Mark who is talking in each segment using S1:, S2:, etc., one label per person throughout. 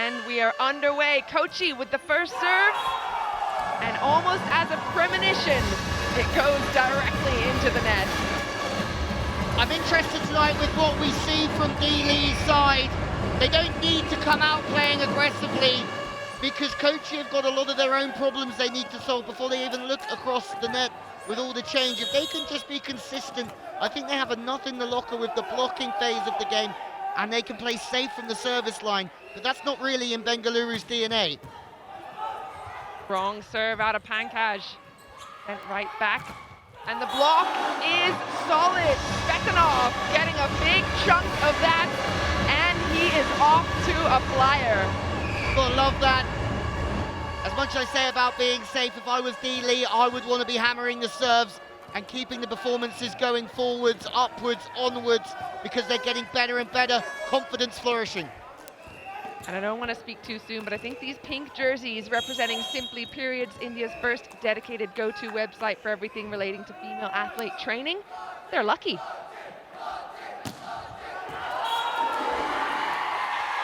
S1: And we are underway. Kochi with the first serve. And almost as a premonition, it goes directly into the net.
S2: I'm interested tonight with what we see from D-Lee's side. They don't need to come out playing aggressively because Kochi have got a lot of their own problems they need to solve before they even look across the net with all the change. If they can just be consistent, I think they have enough in the locker with the blocking phase of the game and they can play safe from the service line, but that's not really in Bengaluru's DNA.
S1: Wrong serve out of Pankaj. Sent right back. And the block is solid. Svetanov getting a big chunk of that. And he is off to a flyer.
S2: Gotta love that. As much as I say about being safe, if I was D-Lee, I would want to be hammering the serves and keeping the performances going forwards, upwards, onwards, because they're getting better and better, confidence flourishing.
S1: And I don't want to speak too soon, but I think these pink jerseys representing Simply Periods, India's first dedicated go-to website for everything relating to female athlete training, they're lucky.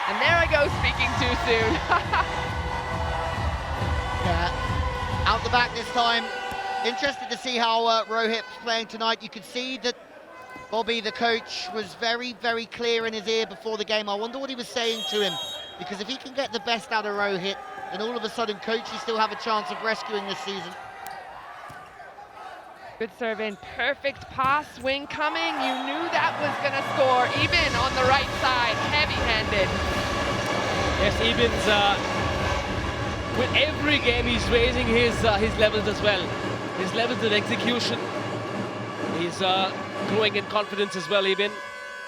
S1: And there I go, speaking too soon.
S2: Yeah, out the back this time. Interested to see how Rohit's playing tonight. You could see that Bobby, the coach, was very, very clear in his ear before the game. I wonder what he was saying to him, because if he can get the best out of Rohit, then all of a sudden Kochi still have a chance of rescuing this season.
S1: Good serve in, perfect pass, swing coming. You knew that was going to score, even on the right side, heavy-handed.
S3: Yes, Eben's, with every game he's raising his levels as well. His levels of execution. He's growing in confidence as well, Eben.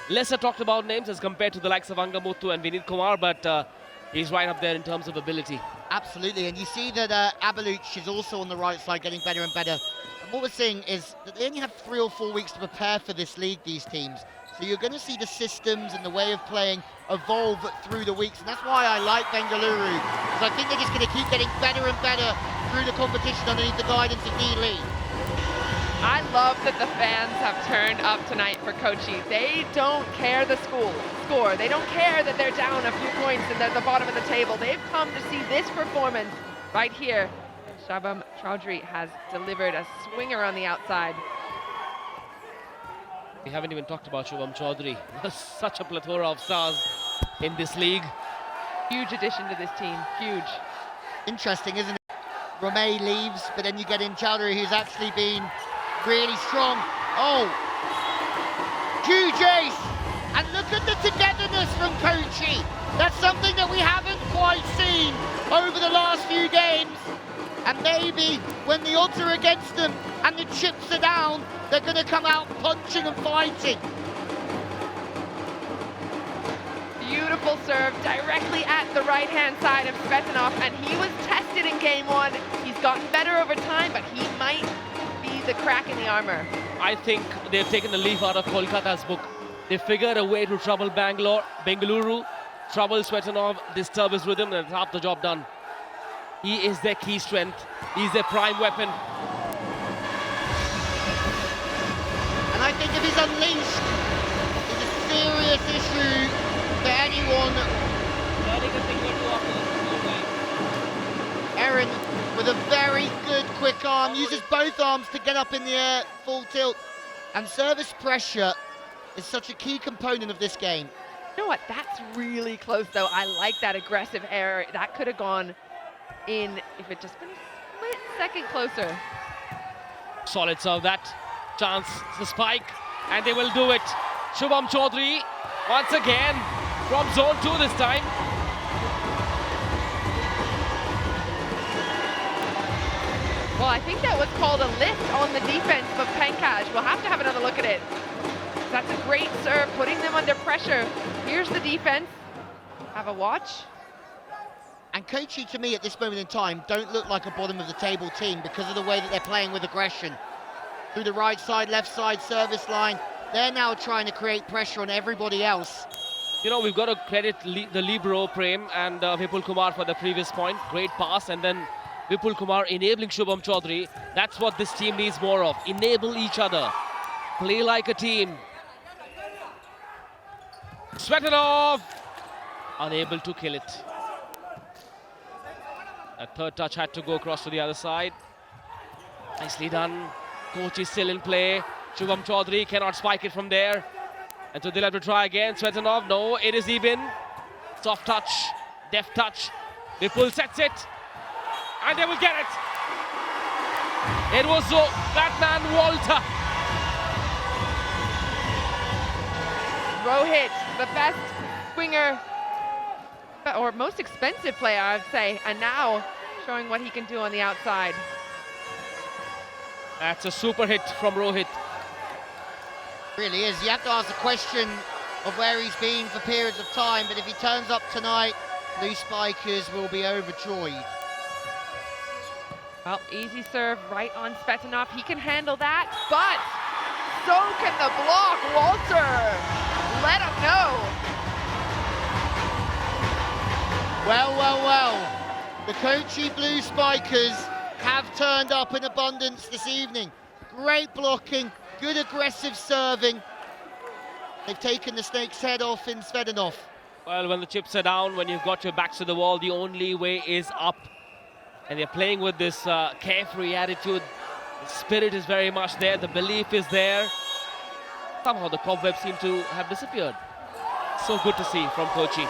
S3: Lesser talked about names as compared to the likes of Angamuthu and Vinit Kumar, but he's right up there in terms of ability.
S2: Absolutely, and you see that Abaluch is also on the right side getting better and better. And what we're seeing is that they only have 3 or 4 weeks to prepare for this league, these teams. So you're going to see the systems and the way of playing evolve through the weeks, and that's why I like Bengaluru, because I think they're just going to keep getting better and better through the competition underneath the guidance of D-Lee.
S1: I love that the fans have turned up tonight for Kochi. They don't care the score. They don't care that they're down a few points and they're at the bottom of the table. They've come to see this performance right here. And Shabam Chaudhry has delivered a swinger on the outside.
S3: We haven't even talked about Shubham Chaudhry. There's such a plethora of stars in this league.
S1: Huge addition to this team, huge.
S2: Interesting, isn't it? RuPay leaves, but then you get in Chaudhry, who's actually been really strong. Oh, huge ace. And look at the togetherness from Kochi. That's something that we haven't quite seen over the last few games. And maybe when the odds are against them and the chips are down, they're going to come out punching and fighting.
S1: Beautiful serve directly at the right-hand side of Svetanov, and he was tested in game 1. He's gotten better over time, but he might be the crack in the armor.
S3: I think they've taken a leaf out of Kolkata's book. They figured a way to trouble Bengaluru, trouble Svetanov, disturb his rhythm, and half the job done. He is their key strength. He's their prime weapon.
S2: And I think if he's unleashed, it's a serious issue for anyone. Aaron with a very good quick arm, uses both arms to get up in the air, full tilt. And service pressure is such a key component of this game.
S1: You know what, that's really close though. I like that aggressive error. That could have gone in if it just been a split second closer.
S3: Solid serve, that chance, the spike, and they will do it. Shubham Chaudhry once again from zone 2 this time.
S1: Well, I think that was called a lift on the defense of Pankaj. We'll have to have another look at it. That's a great serve, putting them under pressure. Here's the defense. Have a watch.
S2: And Kochi, to me, at this moment in time, don't look like a bottom-of-the-table team because of the way that they're playing with aggression. Through the right side, left side service line, they're now trying to create pressure on everybody else.
S3: You know, we've got to credit the libero, Prem, and Vipul Kumar for the previous point. Great pass, and then Vipul Kumar enabling Shubham Chaudhry. That's what this team needs more of. Enable each other. Play like a team. Svetanov unable to kill it. That third touch had to go across to the other side. Nicely done. Kochi still in play. Shubham Chaudhary cannot spike it from there. And so they'll have to try again. Svetanov, no, it is even. Soft touch, deft touch. Vipul sets it. And they will get it. It was that man, Walter.
S1: Rohit, the best swinger, or most expensive player, I'd say, and now showing what he can do on the outside.
S3: That's a super hit from Rohit.
S2: Really is. You have to ask the question of where he's been for periods of time, but if he turns up tonight, Blue Spikers will be overjoyed.
S1: Well, easy serve right on Svetanov. He can handle that, but so can the block. Walter, let him know.
S2: Well. The Kochi Blue Spikers have turned up in abundance this evening. Great blocking, good aggressive serving. They've taken the snake's head off in Svetanov.
S3: Well, when the chips are down, when you've got your backs to the wall, the only way is up. And they're playing with this carefree attitude. The spirit is very much there, the belief is there. Somehow the cobwebs seem to have disappeared. So good to see from Kochi.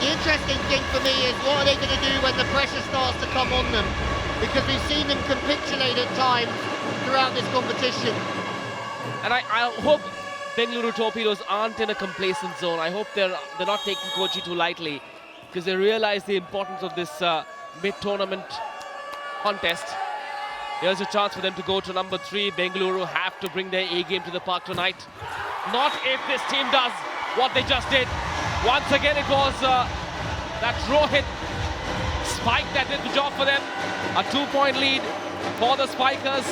S2: The interesting thing for me is what are they going to do when the pressure starts to come on them? Because we've seen them capitulate at times throughout this competition.
S3: And I hope Bengaluru Torpedoes aren't in a complacent zone. I hope they're not taking Kochi too lightly, because they realize the importance of this mid-tournament contest. Here's a chance for them to go to number 3. Bengaluru have to bring their A-game to the park tonight. Not if this team does what they just did. Once again, it was that Rohit spike that did the job for them. A 2-point lead for the Spikers.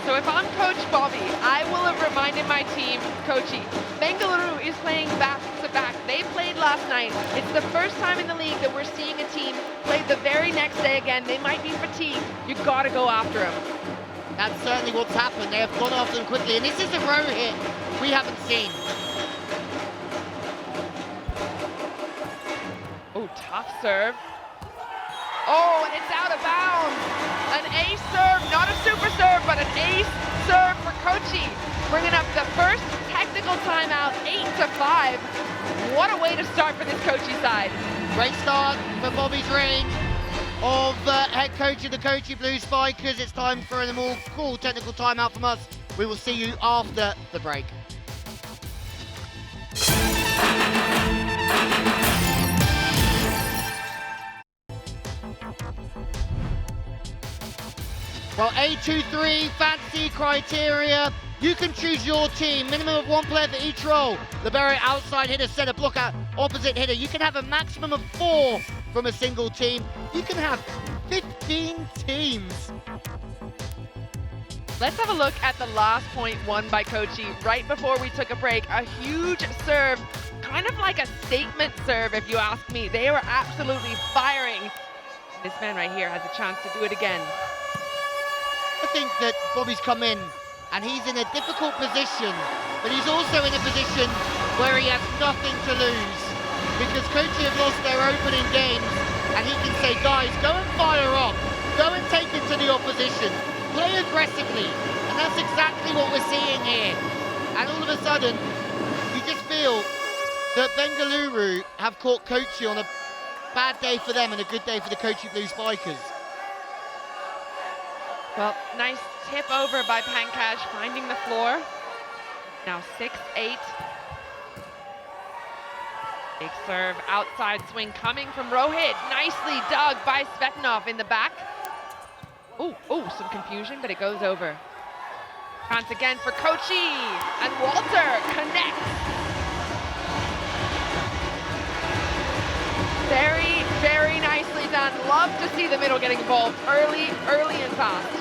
S1: So if I'm Coach Bobby, I will have reminded my team, Kochi, Bengaluru is playing back-to-back. They played last night. It's the first time in the league that we're seeing a team play the very next day again. They might be fatigued. You've got to go after them.
S2: That's certainly what's happened. They have gone after them quickly. And this is a row hit we haven't seen.
S1: Oh, tough serve. Oh, and it's out of bounds. An ace serve, not a super serve, but an ace serve for Kochi. Bringing up the first technical timeout, 8-5. What a way to start for this Kochi side.
S2: Great start for Bobby's reign of head coach of the Kochi Blue Spikers. It's time for a more cool technical timeout from us. We will see you after the break. Well, A23 fantasy criteria. You can choose your team. Minimum of 1 player for each role. Libero, outside hitter, center, blocker, opposite hitter. You can have a maximum of 4 from a single team. You can have 15 teams.
S1: Let's have a look at the last point won by Kochi right before we took a break. A huge serve, kind of like a statement serve if you ask me. They were absolutely firing. This man right here has a chance to do it again.
S2: I think that Bobby's come in and he's in a difficult position, but he's also in a position where he has nothing to lose, because Kochi have lost their opening games and he can say, guys, go and fire up, go and take it to the opposition, play aggressively, and that's exactly what we're seeing here. And all of a sudden, you just feel that Bengaluru have caught Kochi on a bad day for them and a good day for the Kochi Blue Spikers.
S1: Well, nice tip over by Pankaj, finding the floor. Now 6-8. Big serve, outside swing coming from Rohit. Nicely dug by Svetanov in the back. Oh, some confusion, but it goes over. Chance again for Kochi, and Walter connects. Very, very nicely done. Love to see the middle getting involved early and fast.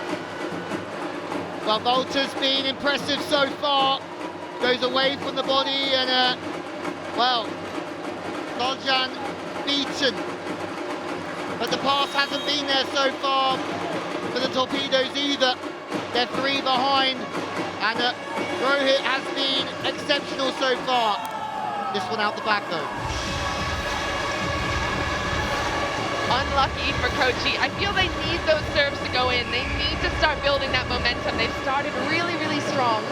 S2: Well, Walter's been impressive so far. Goes away from the body and, Doljan beaten. But the pass hasn't been there so far for the Torpedoes either. They're 3 behind, and Rohit has been exceptional so far. This one out the back though.
S1: Unlucky for Kochi. I feel they need those serves to go in. They need to start building that momentum. They've started really, really strong.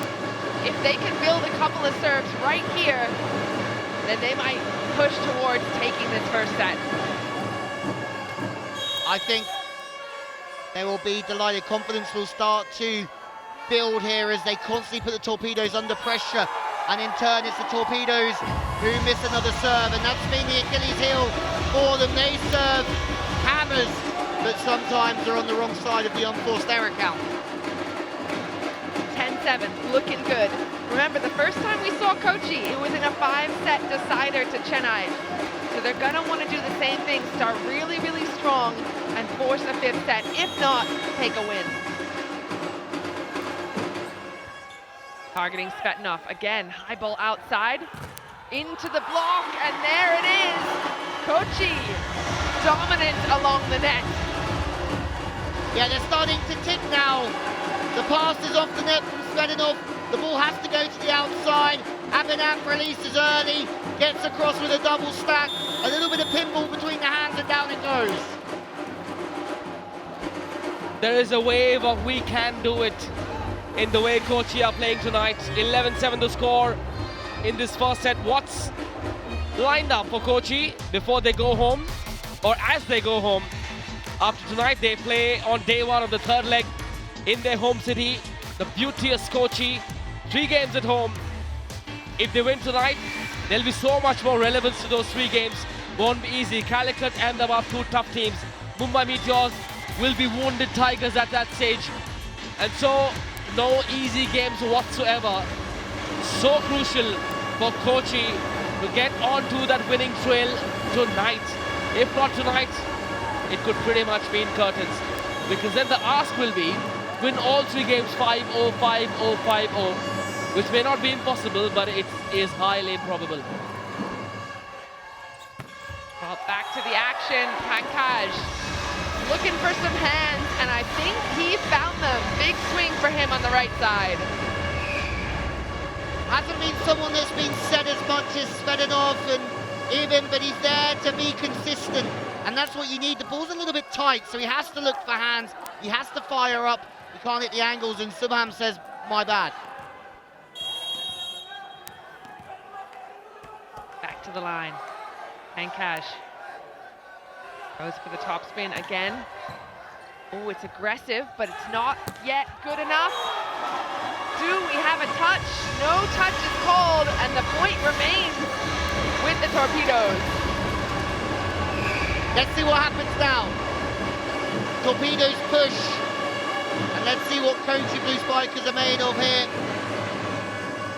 S1: If they can build a couple of serves right here, then they might push towards taking this first set.
S2: I think they will be delighted. Confidence will start to build here as they constantly put the Torpedoes under pressure. And in turn, it's the Torpedoes who miss another serve, and that's been the Achilles heel for them. They serve hammers, but sometimes they're on the wrong side of the unforced error count.
S1: 10-7, looking good. Remember, the first time we saw Kochi, it was in a 5-set decider to Chennai. So they're gonna want to do the same thing, start really, really strong and force a 5th set. If not, take a win. Targeting Svetanov again, high ball outside, into the block, and there it is. Kochi, dominant along the net.
S2: Yeah, they're starting to tick now. The pass is off the net from Svetanov. The ball has to go to the outside. Ahmedabad releases early, gets across with a double stack. A little bit of pinball between the hands and down it goes.
S3: There is a wave of we can do it in the way Kochi are playing tonight. 11-7 to score in this first set. What's lined up for Kochi before they go home, or as they go home? After tonight, they play on day one of the third leg in their home city, the beauteous Kochi. 3 games at home. If they win tonight, there'll be so much more relevance to those 3 games. Won't be easy. Calicut, Ahmedabad, 2 tough teams. Mumbai Meteors will be wounded tigers at that stage. And so, no easy games whatsoever. So crucial for Kochi to get onto that winning trail tonight. If not tonight, it could pretty much mean curtains. Because then the ask will be, win all 3 games 5-0, 5-0, 5-0. Which may not be impossible, but it is highly improbable.
S1: Well, back to the action, Pankaj looking for some hands, and I think he found them. Big swing for him on the right side.
S2: Hasn't been someone that's been said as much as Svetanov and Ibn, but he's there to be consistent, and that's what you need. The ball's a little bit tight, so he has to look for hands. He has to fire up. He can't hit the angles, and Subham says, my bad.
S1: Back to the line. Pankaj goes for the top spin again. Oh, it's aggressive, but it's not yet good enough. Do we have a touch? No touch is called, and the point remains with the Torpedoes.
S2: Let's see what happens now. Torpedoes push, and let's see what Kochi Blue Spikers are made of here.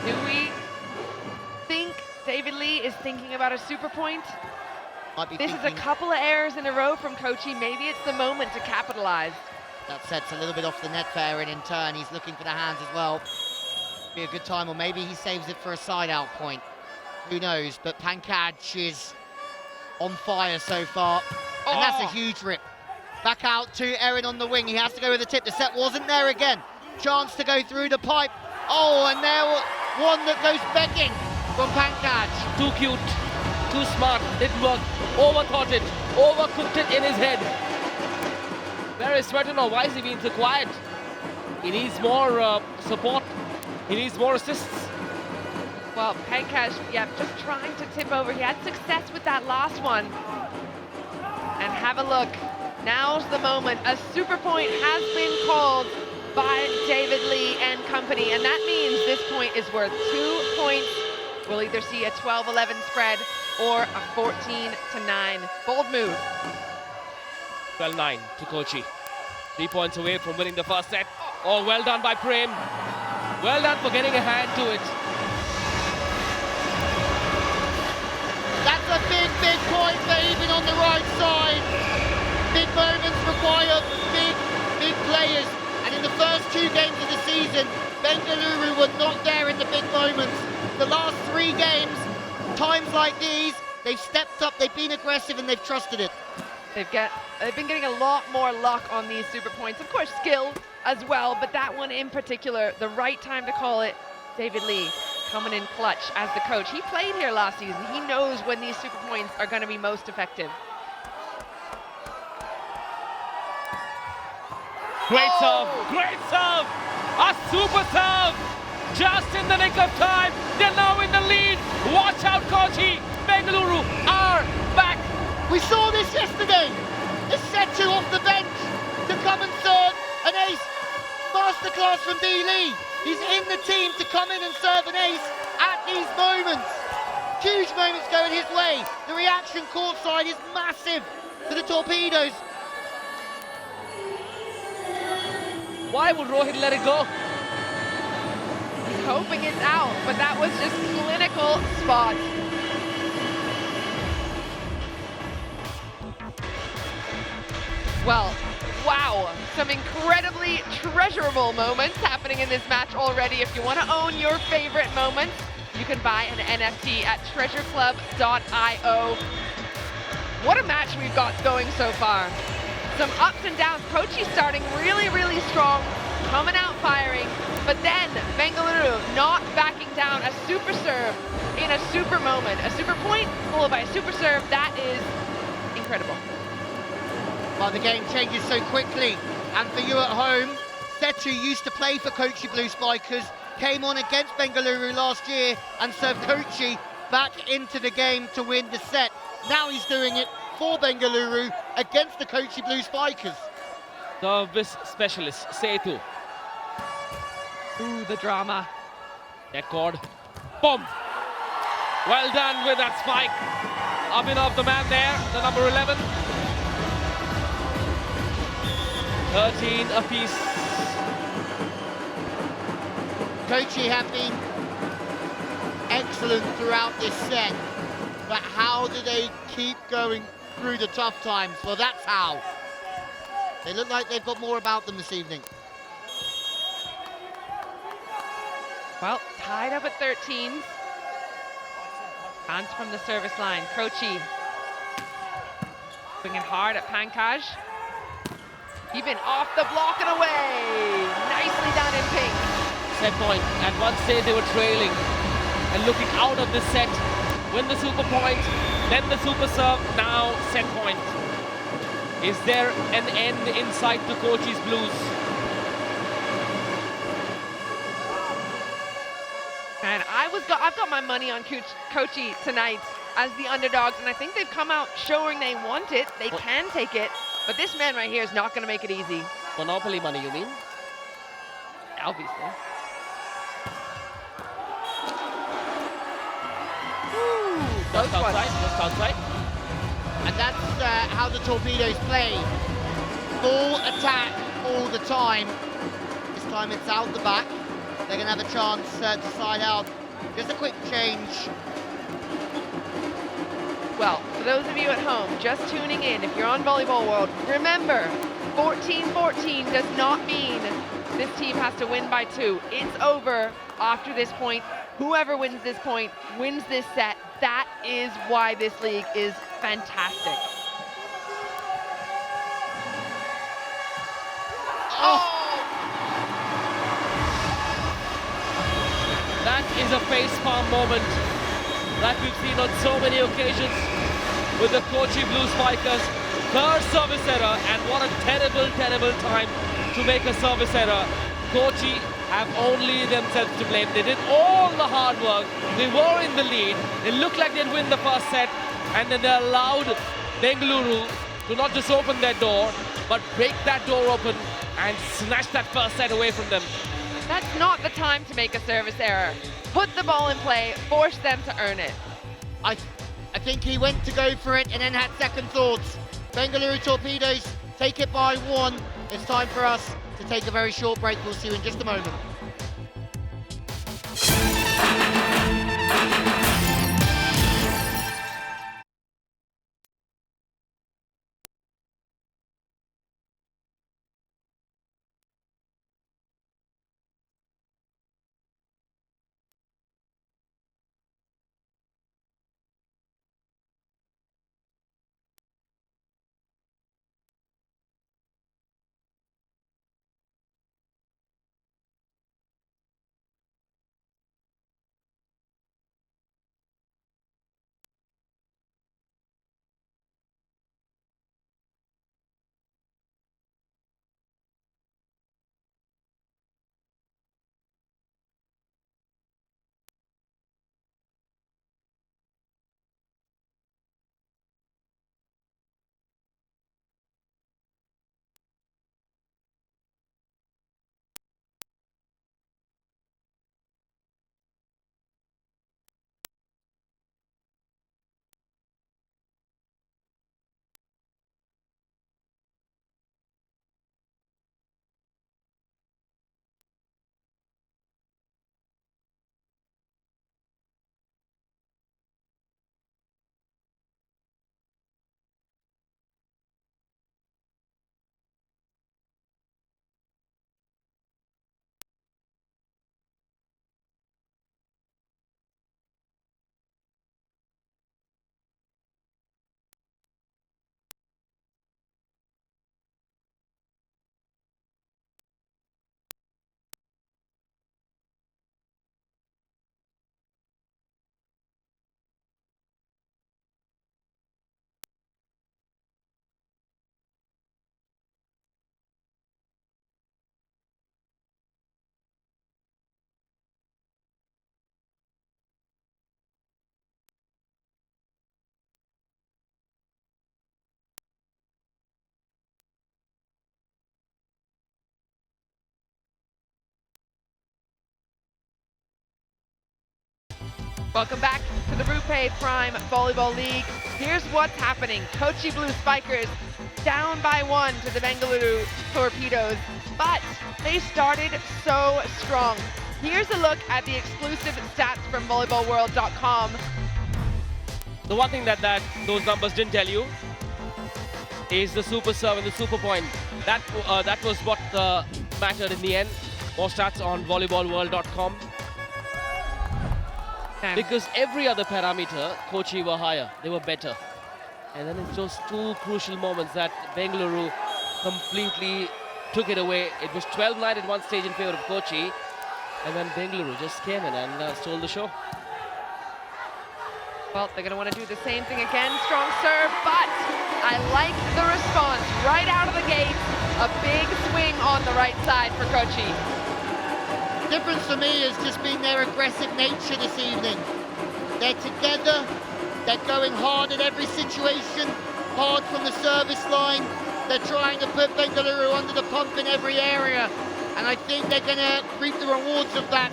S1: Do we think David Lee is thinking about a super point? This is a couple of errors in a row from Kochi. Maybe it's the moment to capitalize.
S2: That sets a little bit off the net fair, and in turn, he's looking for the hands as well. Be a good time, or maybe he saves it for a side-out point. Who knows? But Pankaj is on fire so far, and that's a huge rip. Back out to Erin on the wing. He has to go with the tip. The set wasn't there again. Chance to go through the pipe. Oh, and there one that goes begging from Pankaj.
S3: Too cute, too smart, didn't work. Overthought it, overcooked it in his head. Where is Svetanov? Why is he being so quiet? He needs more support. He needs more assists.
S1: Well, Pankaj, yeah, just trying to tip over. He had success with that last one. And have a look. Now's the moment. A super point has been called by David Lee and company, and that means this point is worth 2 points. We'll either see a 12-11 spread or a 14-9. Bold move.
S3: 12-9 to Kochi. 3 points away from winning the first set. Oh, well done by Prem. Well done for getting a hand to it.
S2: That's a big, big point for even on the right side. Big moments require big players. And in the first 2 games of the season, Bengaluru were not there in the big moments. The last 3 games, times like these, they've stepped up, they've been aggressive, and they've trusted it.
S1: They've been getting a lot more luck on these super points. Of course, skill as well, but that one in particular, the right time to call it. David Lee coming in clutch as the coach. He played here last season. He knows when these super points are going to be most effective.
S3: Great
S1: Oh!
S3: serve, great serve! A super serve! Just in the nick of time, they're now in the lead. Watch out, Kochi! Bengaluru are back.
S2: We saw this yesterday. A Setu off the bench to come and serve an ace. Masterclass from D. Lee. He's in the team to come in and serve an ace at these moments. Huge moments going his way. The reaction courtside is massive for the Torpedoes.
S3: Why would Rohit let it go?
S1: He's hoping it's out, but that was just clinical spot. Well, wow, some incredibly treasurable moments happening in this match already. If you want to own your favorite moments, you can buy an NFT at treasureclub.io. What a match we've got going so far. Some ups and downs. Kochi starting really, really strong, coming out firing, but then Bengaluru not backing down. A super serve in a super moment. A super point followed by a super serve. That is incredible.
S2: Well, the game changes so quickly. And for you at home, Setu used to play for Kochi Blue Spikers, came on against Bengaluru last year and served Kochi back into the game to win the set. Now he's doing it for Bengaluru against the Kochi Blue Spikers.
S3: Service specialist, Setu.
S1: Ooh, the drama.
S3: Net cord. Boom! Well done with that spike. Abhinav, the man there, the number 11. 13 apiece.
S2: Kochi have been excellent throughout this set, but how do they keep going through the tough times? Well, that's how. They look like they've got more about them this evening.
S1: Well, tied up at 13s. Hands from the service line. Kochi swinging hard at Pankaj. Even off the block and away. Nicely done in pink.
S3: Set point. At one stage they were trailing and looking out of the set. Win the super point, then the super serve, now set point. Is there an end in sight to Kochi's Blues?
S1: And I've got my money on Kochi tonight as the underdogs, and I think they've come out showing they want it, they can take it, but this man right here is not going to make it easy.
S3: Monopoly money, you mean?
S1: Obviously.
S3: Just outside.
S2: And that's how the Torpedoes play. Full attack all the time. This time it's out the back. They're going to have a chance to side out. Just a quick change.
S1: Well, for those of you at home just tuning in, if you're on Volleyball World, remember, 14-14 does not mean this team has to win by 2. It's over after this point. Whoever wins this point wins this set. That is why this league is fantastic.
S2: Oh!
S3: That is a facepalm moment that we've seen on so many occasions with the Kochi Blue Spikers. Third service error, and what a terrible, terrible time to make a service error. Kochi have only themselves to blame. They did all the hard work. They were in the lead. It looked like they'd win the first set, and then they allowed Bengaluru to not just open their door, but break that door open and snatch that first set away from them.
S1: That's not the time to make a service error. Put the ball in play, force them to earn it.
S2: I think he went to go for it and then had second thoughts. Bengaluru Torpedoes take it by 1. It's time for us to take a very short break. We'll see you in just a moment.
S1: Welcome back to the RuPay Prime Volleyball League. Here's what's happening. Kochi Blue Spikers down by 1 to the Bengaluru Torpedoes, but they started so strong. Here's a look at the exclusive stats from volleyballworld.com.
S3: The one thing that those numbers didn't tell you is the super serve and the super point. That was what mattered in the end. More stats on volleyballworld.com. Because every other parameter, Kochi were higher. They were better. And then it's those two crucial moments that Bengaluru completely took it away. It was 12-9 at one stage in favor of Kochi. And then Bengaluru just came in and stole the show.
S1: Well, they're going to want to do the same thing again. Strong serve, but I like the response right out of the gate. A big swing on the right side for Kochi.
S2: Difference for me has just been their aggressive nature this evening. They're together, they're going hard in every situation, hard from the service line. They're trying to put Bengaluru under the pump in every area, and I think they're going to reap the rewards of that.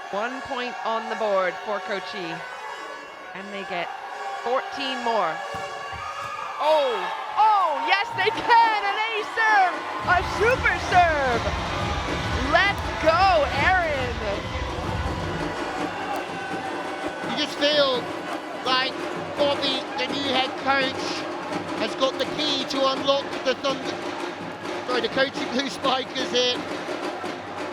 S1: One point on the board for Kochi, and they get 14 more. Oh, yes they can, an ace serve, a super serve. Let's go, Aaron.
S2: You just feel like Bobby, the new head coach, has got the key to unlock the Kochi Blue Spikers here.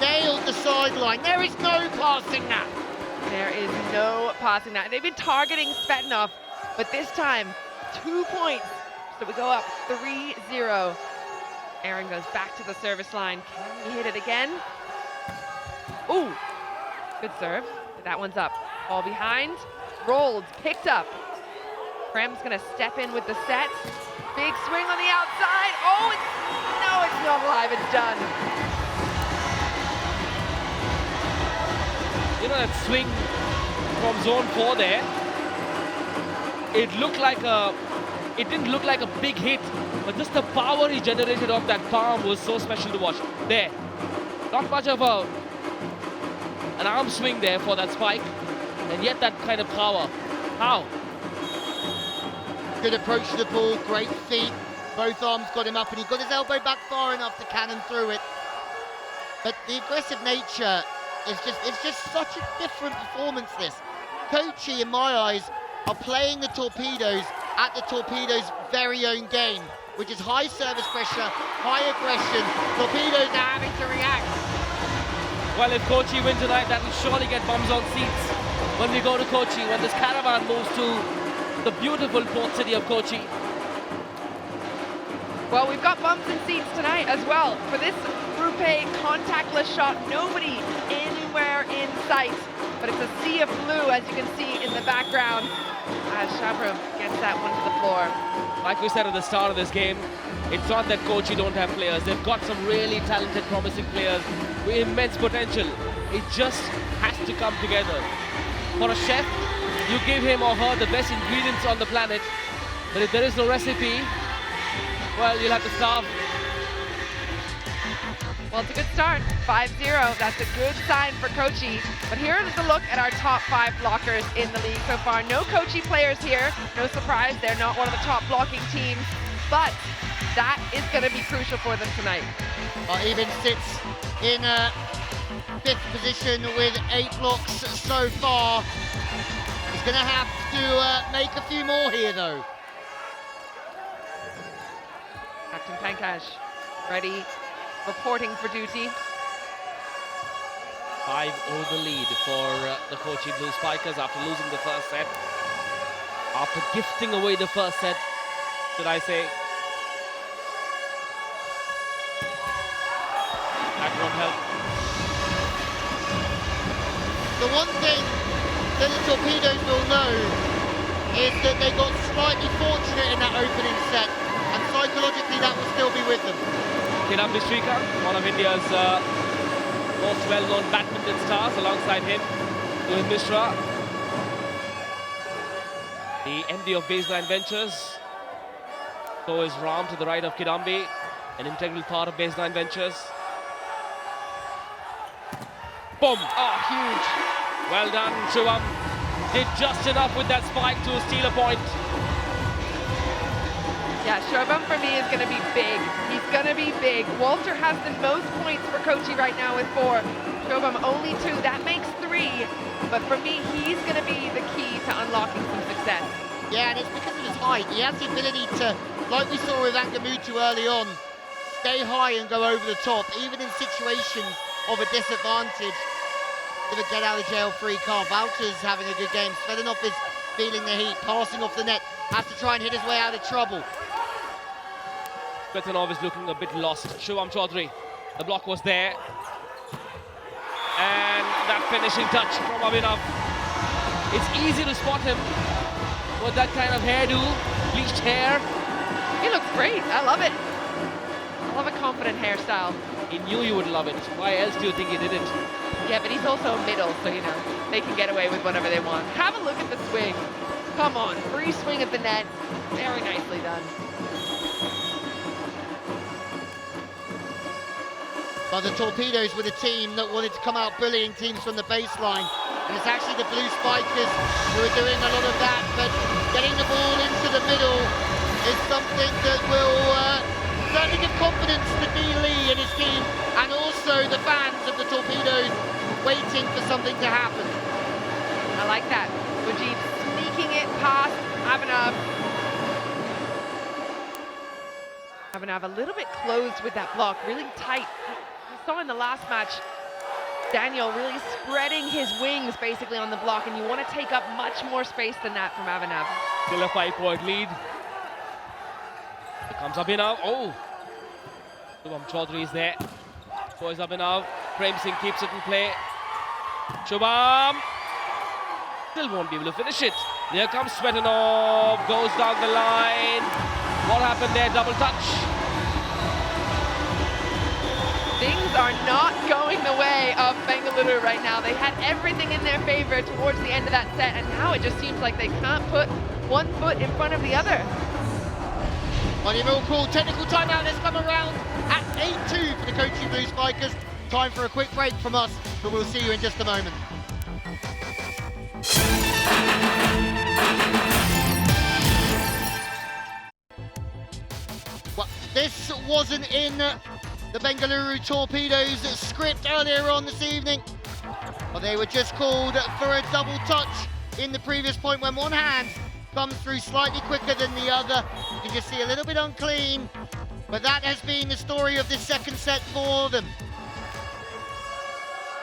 S2: Nailed the sideline. There is no passing that.
S1: There is no passing that. They've been targeting Svetnov, but this time, 2 points. So we go up 3-0. Aaron goes back to the service line. Can he hit it again? Ooh, good serve. That one's up. Ball behind, rolled, picked up. Krem's gonna step in with the set. Big swing on the outside. Oh, no, it's not alive, it's done.
S3: You know that swing from zone 4 there? It didn't look like a big hit, but just the power he generated off that palm was so special to watch. There, not much of an arm swing there for that spike, and yet that kind of power. How?
S2: Good approach to the ball, great feet. Both arms got him up, and he got his elbow back far enough to cannon through it. But the aggressive nature, it's just such a different performance, this. Kochi, in my eyes, are playing the Torpedoes at the Torpedoes' very own game, which is high service pressure, high aggression. Torpedoes are having to react.
S3: Well, if Kochi win tonight, that will surely get bums on seats when we go to Kochi, when this caravan moves to the beautiful port city of Kochi.
S1: Well, we've got bumps and seats tonight as well. For this RuPay contactless shot, nobody anywhere in sight, but it's a sea of blue, as you can see in the background, as Shabram gets that one to the floor.
S3: Like we said at the start of this game, it's not that Kochi don't have players. They've got some really talented, promising players with immense potential. It just has to come together. For a chef, you give him or her the best ingredients on the planet, but if there is no recipe, well, you'll have to starve.
S1: Well, it's a good start, 5-0. That's a good sign for Kochi. But here is a look at our top 5 blockers in the league so far. No Kochi players here. No surprise, they're not one of the top blocking teams. But that is going to be crucial for them tonight.
S2: Even sits in 5th position with 8 blocks so far. He's going to have to make a few more here, though.
S1: Captain Pankaj ready, reporting for duty.
S3: 5-0 the lead for the Kochi Blue Spikers after losing the first set. After gifting away the first set, should I say. That won't help.
S2: The one thing that the Torpedoes will know is that they got slightly fortunate in that opening set, and psychologically that will still be with them.
S3: Kidambi Shrikant, one of India's most well-known badminton stars, alongside him, Rohit Mishra, the MD of Baseline Ventures. So is Ram to the right of Kidambi, an integral part of Baseline Ventures. Boom.
S1: Oh, huge.
S3: Well done, Shubham. Did just enough with that spike to steal a point.
S1: Yeah, Shubham for me is going to be big. He's going to be big. Walter has the most points for Kochi right now with 4. Shubham only 2. That makes 3. But for me, he's going to be the key to unlocking some success.
S2: Yeah, and it's because of his height. He has the ability to, like we saw with Angamutu early on, stay high and go over the top, even in situations of a disadvantage. With a get out of jail free card. Walter's having a good game. Svedanov is feeling the heat, passing off the net, has to try and hit his way out of trouble.
S3: Svetanov is looking a bit lost. Shubham Chaudhary, the block was there. And that finishing touch from Abhinav. It's easy to spot him with that kind of hairdo, bleached hair.
S1: He looks great. I love it. I love a confident hairstyle.
S3: He knew you would love it. Why else do you think he did it?
S1: Yeah, but he's also middle, so, you know, they can get away with whatever they want. Have a look at the swing. Come on, free swing at the net. Very nicely done.
S2: But the Torpedoes were the team that wanted to come out bullying teams from the baseline. And it's actually the Blue Spikers who are doing a lot of that, but getting the ball into the middle is something that will certainly give confidence to Dee Lee and his team, and also the fans of the Torpedoes waiting for something to happen.
S1: I like that. Mujib sneaking it past Abhinav. Abhinav a little bit closed with that block, really tight. We saw in the last match, Daniel really spreading his wings basically on the block, and you want to take up much more space than that from Abhinav.
S3: Still a 5-point lead. Here comes Abhinav. Oh! Shubham Chaudhary is there. So is Abhinav. Prem Singh keeps it in play. Shubham! Still won't be able to finish it. Here comes Svetanov. Goes down the line. What happened there? Double touch.
S1: Things are not going the way of Bengaluru right now. They had everything in their favor towards the end of that set, and now it just seems like they can't put one foot in front of the other.
S2: Monumental call, technical timeout, let's come around at 8-2 for the Kochi Blue Spikers. Time for a quick break from us, but we'll see you in just a moment. Well, this wasn't in the Bengaluru Torpedoes script earlier on this evening. Well, they were just called for a double touch in the previous point when one hand comes through slightly quicker than the other. You can just see a little bit unclean, but that has been the story of this second set for them.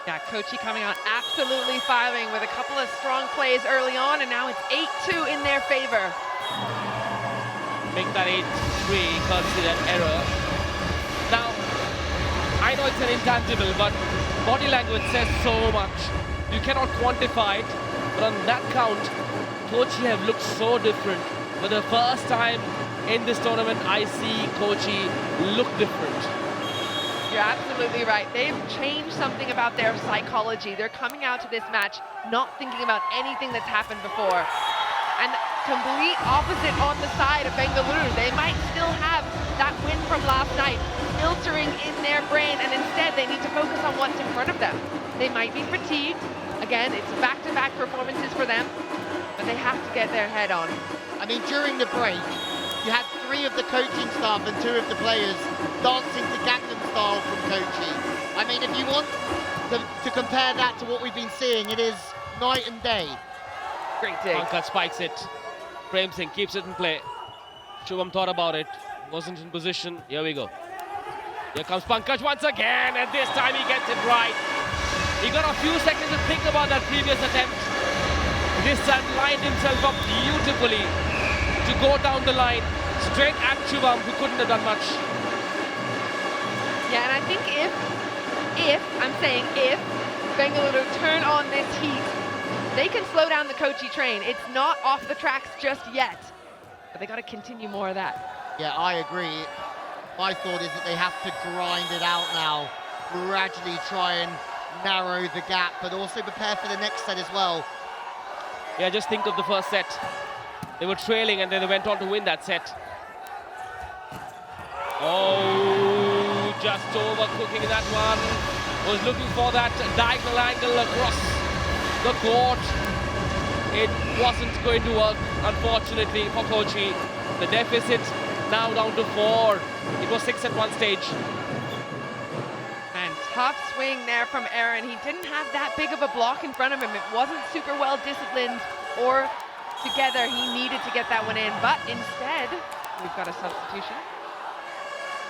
S1: Yeah, Kochi coming out absolutely firing with a couple of strong plays early on, and now it's 8-2 in their favor.
S3: Make that 8-3, consider error. Now, I know it's an intangible, but body language says so much. You cannot quantify it, but on that count, Kochi have looked so different. For the first time in this tournament, I see Kochi look different.
S1: You're absolutely right. They've changed something about their psychology. They're coming out to this match not thinking about anything that's happened before. And complete opposite on the side of Bengaluru. They might still have that win from last night filtering in their brain, and instead they need to focus on what's in front of them. They might be fatigued. Again, it's back-to-back performances for them, but they have to get their head on.
S2: I mean, during the break, you had 3 of the coaching staff and 2 of the players dancing to Gangnam Style from Kochi. I mean, if you want to compare that to what we've been seeing, it is night and day.
S1: Great dig.
S3: Pankaj spikes it. Prem Singh keeps it in play. Shubham thought about it. Wasn't in position. Here we go. Here comes Pankaj once again, and this time he gets it right. He got a few seconds to think about that previous attempt. This time lined himself up beautifully to go down the line, straight at Shubham, who couldn't have done much.
S1: Yeah, and I think if Bengaluru turn on this heat, they can slow down the Kochi train. It's not off the tracks just yet, but they got to continue more of that.
S2: Yeah, I agree. My thought is that they have to grind it out now, gradually try and narrow the gap, but also prepare for the next set as well.
S3: Yeah, just think of the first set. They were trailing and then they went on to win that set. Oh, just overcooking that one. was looking for that diagonal angle across the court. It wasn't going to work, unfortunately, for Kochi. The deficit now down to 4. It was 6 at one stage.
S1: And tough swing there from Aaron. He didn't have that big of a block in front of him. It wasn't super well disciplined or together. He needed to get that one in, but instead, we've got a substitution.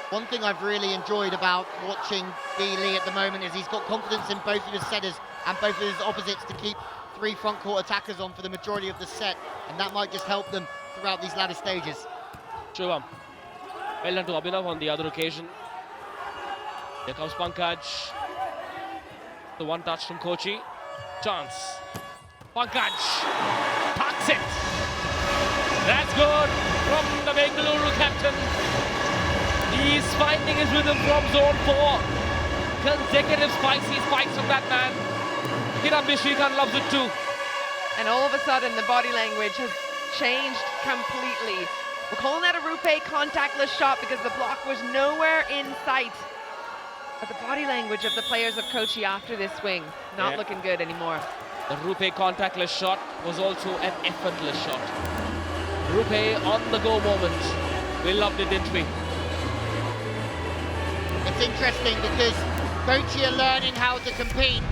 S2: One thing I've really enjoyed about watching D. Lee at the moment is he's got confidence in both of his setters and both of his opposites to keep 3 front court attackers on for the majority of the set, and that might just help them throughout these latter stages.
S3: Shivam. Well done to Abhinav on the other occasion. Here comes Pankaj. The one touch from Kochi. Chance. Pankaj parks it. That's good from the Bengaluru captain. He's finding his rhythm from zone 4. Consecutive spicy spikes from that man. Kirambi Srikanth loves it too.
S1: And all of a sudden, the body language has changed completely. We're calling that a RuPay contactless shot because the block was nowhere in sight. But the body language of the players of Kochi after this swing, not looking good anymore.
S3: The RuPay contactless shot was also an effortless shot. RuPay on the go moment. We loved it, didn't we?
S2: It's interesting because Kochi are learning how to compete,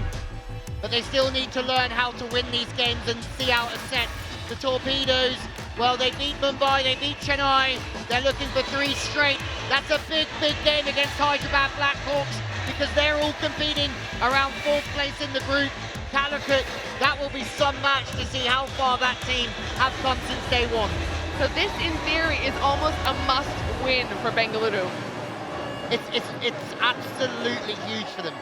S2: but they still need to learn how to win these games and see out a set. The Torpedoes, well, they beat Mumbai, they beat Chennai, they're looking for 3 straight. That's a big, big game against Hyderabad Blackhawks because they're all competing around 4th place in the group. Calicut, that will be some match to see how far that team have come since day 1.
S1: So this, in theory, is almost a must-win for Bengaluru.
S2: It's absolutely huge for them.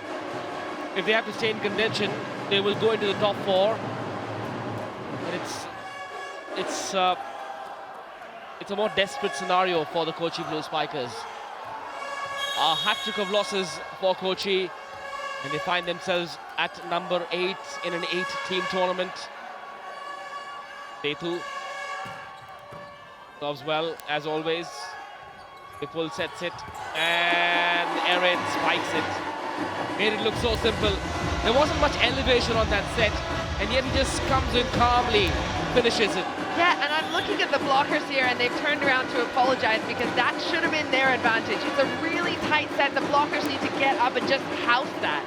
S3: If they have to stay in contention, they will go into the top 4. And it's a more desperate scenario for the Kochi Blue Spikers. A hat-trick of losses for Kochi, and they find themselves at number 8 in an 8-team tournament. Setu serves well, as always. Vipul sets it, and Aaron spikes it. Made it look so simple. There wasn't much elevation on that set, and yet he just comes in calmly, finishes it.
S1: Yeah, and I'm looking at the blockers here, and they've turned around to apologize because that should have been their advantage. It's a really tight set. The blockers need to get up and just house that.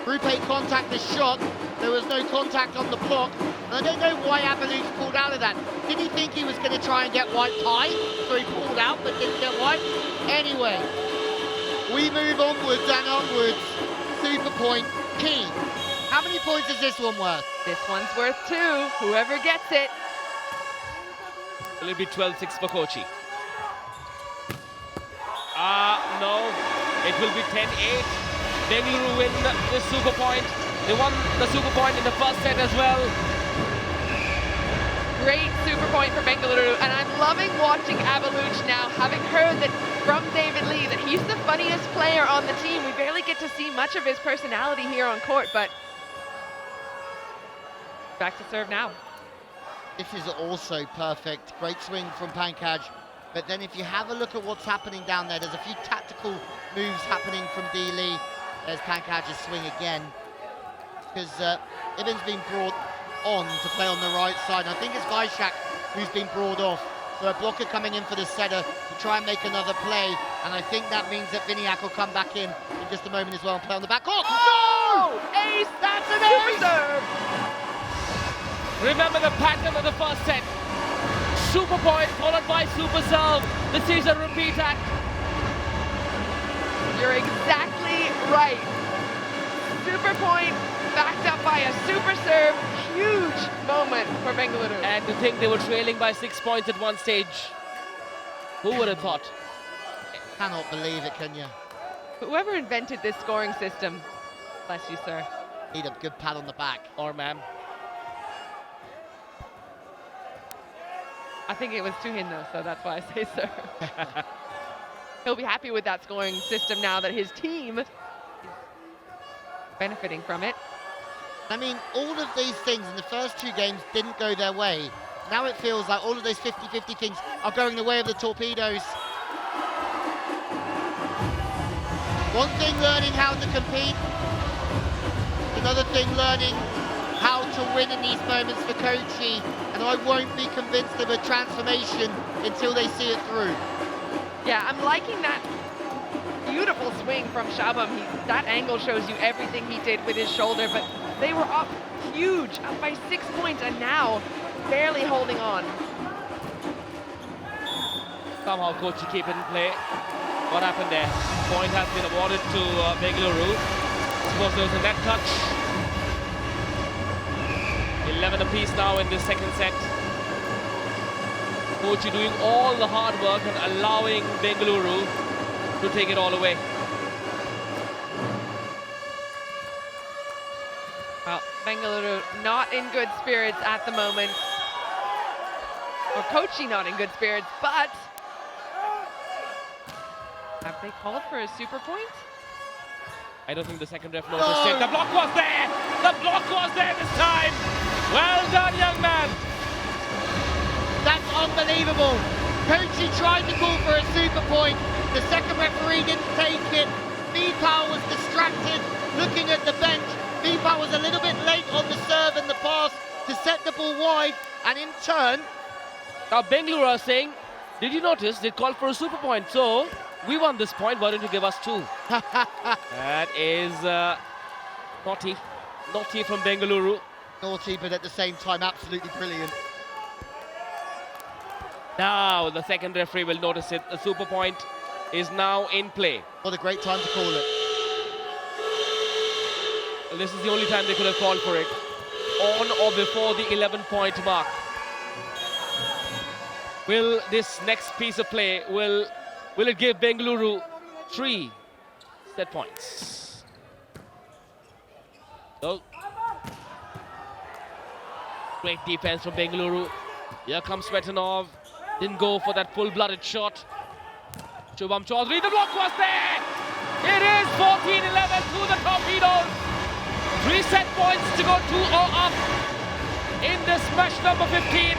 S2: RuPay contact the shot. There was no contact on the block. And I don't know why Abelouch pulled out of that. Did he think he was going to try and get white tie? So he pulled out but didn't get white? Anyway, we move onwards and upwards. Super point, key. How many points is this one worth?
S1: This one's worth 2. Whoever gets it.
S3: Will it be 12-6 for Kochi? No. It will be 10-8. Bengaluru win this super point. They won the super point in the first set as well.
S1: Great super point for Bengaluru, and I'm loving watching Abelouch now, having heard that from David Lee that he's the funniest player on the team. We barely get to see much of his personality here on court, but back to serve now.
S2: This is also perfect. Great swing from Pankaj. But then if you have a look at what's happening down there, there's a few tactical moves happening from D. Lee. There's Pankaj's swing again. Because Ibn's been brought on to play on the right side. And I think it's Vaishak who's been brought off. So a blocker coming in for the setter to try and make another play. And I think that means that Vinayak will come back in just a moment as well and play on the back court.
S1: Oh!
S2: No!
S1: Ace!
S2: That's an
S1: Super
S2: ace!
S1: serve!
S3: Remember the pattern of the first set. Super point followed by super serve. This is a repeat act.
S1: You're exactly right. Super point backed up by a super serve. Huge moment for Bengaluru.
S3: And to think they were trailing by 6 points at one stage. Who would have thought?
S2: Cannot believe it, can you?
S1: Whoever invented this scoring system, bless you, sir.
S2: Need a good pat on the back.
S3: Or ma'am.
S1: I think it was to him though, so that's why I say sir. He'll be happy with that scoring system now that his team is benefiting from it.
S2: I mean, all of these things in the first 2 games didn't go their way. Now it feels like all of those 50-50 things are going the way of the Torpedoes. One thing learning how to compete, another thing learning how to win in these moments for Kochi, and I won't be convinced of a transformation until they see it through.
S1: Yeah, I'm liking that beautiful swing from Shabam. That angle shows you everything he did with his shoulder, but they were up huge, up by 6 points, and now barely holding on.
S3: Somehow Kochi keep it in play. What happened there? Point has been awarded to Bengaluru. Suppose there was a net touch. 11 apiece now in this second set. Kochi doing all the hard work and allowing Bengaluru to take it all away.
S1: Well, Bengaluru not in good spirits at the moment. Or Kochi not in good spirits, but have they called for a super point?
S3: I don't think the second ref noticed it. The block was there! The block was there this time! Well done, young man!
S2: That's unbelievable. Kochi tried to call for a super point. The second referee didn't take it. Vipal was distracted, looking at the bench. Vipal was a little bit late on the serve and the pass to set the ball wide, and in turn...
S3: Now Bengaluru are saying, did you notice they called for a super point? So, we won this point, why don't you give us 2? That is naughty. Naughty from Bengaluru.
S2: Naughty, but at the same time, absolutely brilliant.
S3: Now the second referee will notice it. The super point is now in play.
S2: What a great time to call it.
S3: Well, this is the only time they could have called for it. On or before the 11-point mark. Will this next piece of play, will it give Bengaluru 3 set points? So, great defense from Bengaluru. Here comes Svetanov. Didn't go for that full-blooded shot. Shubham Chaudhary, the block was there! It is 14-11 to the Torpedoes. 3 set points to go 2-0 up in this match number 15.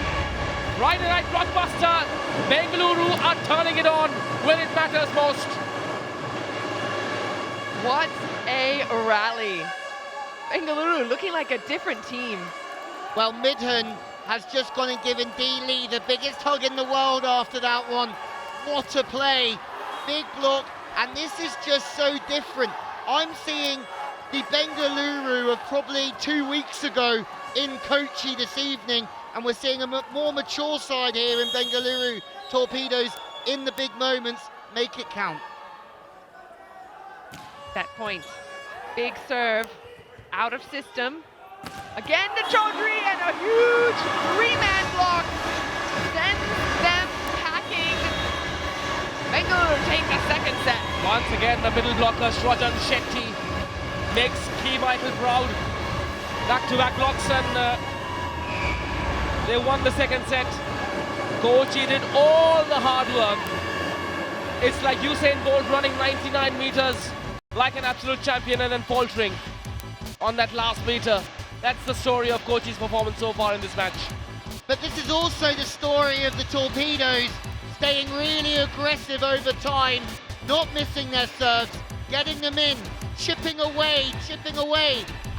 S3: Friday night blockbuster. Bengaluru are turning it on when it matters most.
S1: What a rally. Bengaluru looking like a different team.
S2: Well, Midhan has just gone and given D. Lee the biggest hug in the world after that one. What a play. Big block, and this is just so different. I'm seeing the Bengaluru of probably 2 weeks ago in Kochi this evening, and we're seeing a more mature side here in Bengaluru Torpedoes in the big moments. Make it count.
S1: That point. Big serve. Out of system. Again to Chaudhary, and a huge 3-man block sends them packing. Bengaluru take the second set.
S3: Once again, the middle blocker, Shrajan Shetty, makes Key Michael proud. Back-to-back blocks, and they won the second set. Kochi did all the hard work. It's like Usain Bolt running 99 meters like an absolute champion and then faltering on that last meter. That's the story of Kochi's performance so far in this match.
S2: But this is also the story of the Torpedoes staying really aggressive over time, not missing their serves, getting them in, chipping away,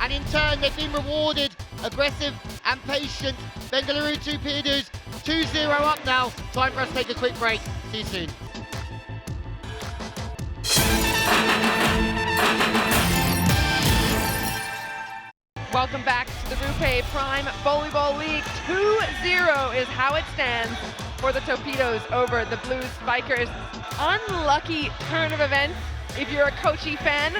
S2: and in turn they've been rewarded. Aggressive and patient. Bengaluru Torpedoes 2-0 up now. Time for us to take a quick break. See you soon.
S1: Welcome back to the RuPay Prime Volleyball League. 2-0 is how it stands for the Torpedoes over the Blue Spikers. Unlucky turn of events if you're a Kochi fan.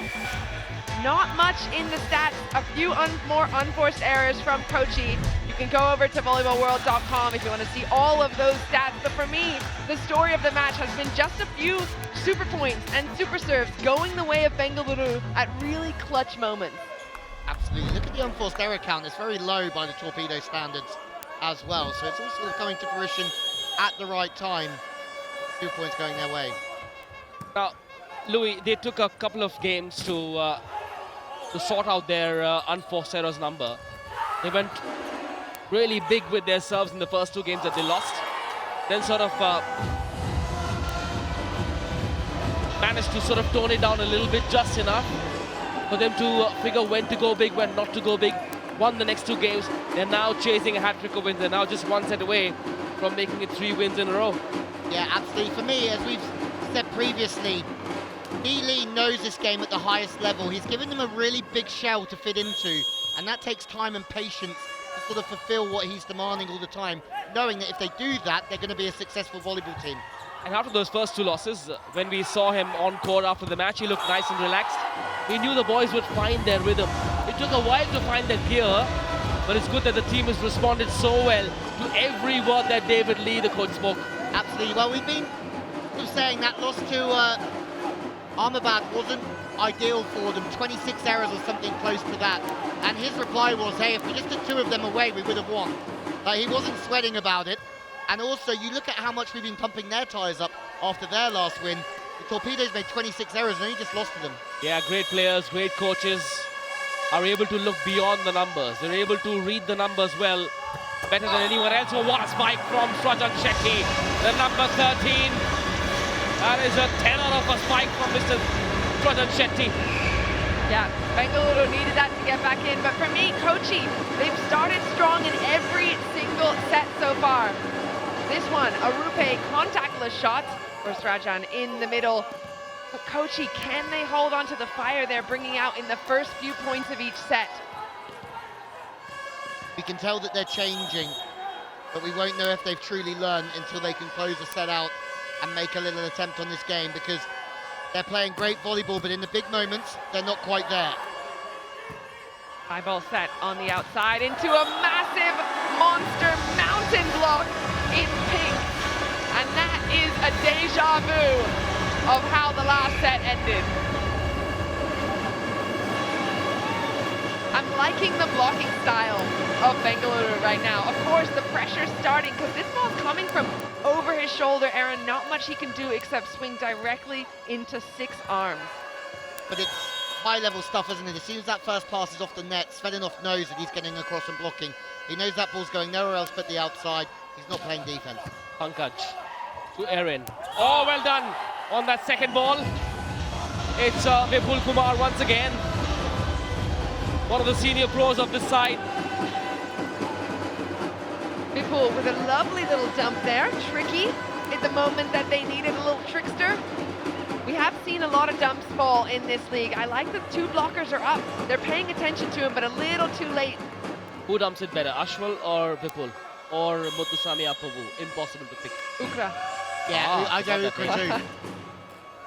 S1: Not much in the stats, a few more unforced errors from Kochi. You can go over to volleyballworld.com if you want to see all of those stats. But for me, the story of the match has been just a few super points and super serves going the way of Bengaluru at really clutch moments.
S2: Absolutely. Look at the unforced error count. It's very low by the Torpedo standards as well. So it's all sort of coming to fruition at the right time. 2 points going their way.
S3: Now, Louis, they took a couple of games to sort out their unforced errors number. They went really big with their serves in the first 2 games that they lost. Then sort of managed to sort of tone it down a little bit, just enough for them to figure when to go big, when not to go big. Won the next 2 games. They're now chasing a hat-trick of wins. They're now just 1 set away from making it 3 wins in a row.
S2: Yeah, absolutely. For me, as we've said previously, Lee knows this game at the highest level. He's given them a really big shell to fit into, and that takes time and patience to sort of fulfill what he's demanding all the time, knowing that if they do that, they're going to be a successful volleyball team.
S3: And after those first 2 losses, when we saw him on court after the match, he looked nice and relaxed. We knew the boys would find their rhythm. It took a while to find their gear, but it's good that the team has responded so well to every word that David Lee, the coach, spoke.
S2: Absolutely. Well, we've been saying that loss to Ahmedabad wasn't ideal for them, 26 errors or something close to that. And his reply was, hey, if we just took 2 of them away, we would have won. He wasn't sweating about it. And also, you look at how much we've been pumping their tyres up after their last win. The Torpedoes made 26 errors and he just lost to them.
S3: Yeah, great players, great coaches are able to look beyond the numbers. They're able to read the numbers well, better than anyone else. Oh, what a spike from Srajan Shetty, the number 13. That is a terror of a spike from Mr. Srajan Shetty.
S1: Yeah, Bengaluru needed that to get back in, but for me, Kochi, they've started strong in every single set so far. This one, a RuPay contactless shot for Srajan in the middle. But Kochi, can they hold on to the fire they're bringing out in the first few points of each set?
S2: We can tell that they're changing, but we won't know if they've truly learned until they can close the set out and make a little attempt on this game, because they're playing great volleyball, but in the big moments, they're not quite there.
S1: 5-ball set on the outside into a massive monster mountain block in pink. And that is a deja vu of how the last set ended. I'm liking the blocking style of Bengaluru right now. Of course, the pressure's starting because this ball's coming from over his shoulder. Aaron, not much he can do except swing directly into 6 arms.
S2: But it's high-level stuff, isn't it? As soon as that first pass is off the net, Svelinov knows that he's getting across and blocking. He knows that ball's going nowhere else but the outside. He's not playing defense.
S3: Pankaj to Aaron. Oh, well done on that second ball. It's Vipul Kumar once again, one of the senior pros of this side.
S1: Vipul with a lovely little dump there, tricky at the moment that they needed a little trickster. We have seen a lot of dumps fall in this league. I like that 2 blockers are up. They're paying attention to him, but a little too late.
S3: Who dumps it better, Ashwal or Vipul? Or Muthuswamy Appavu? Impossible to pick.
S1: Ukra.
S2: Yeah, I go Ukra too.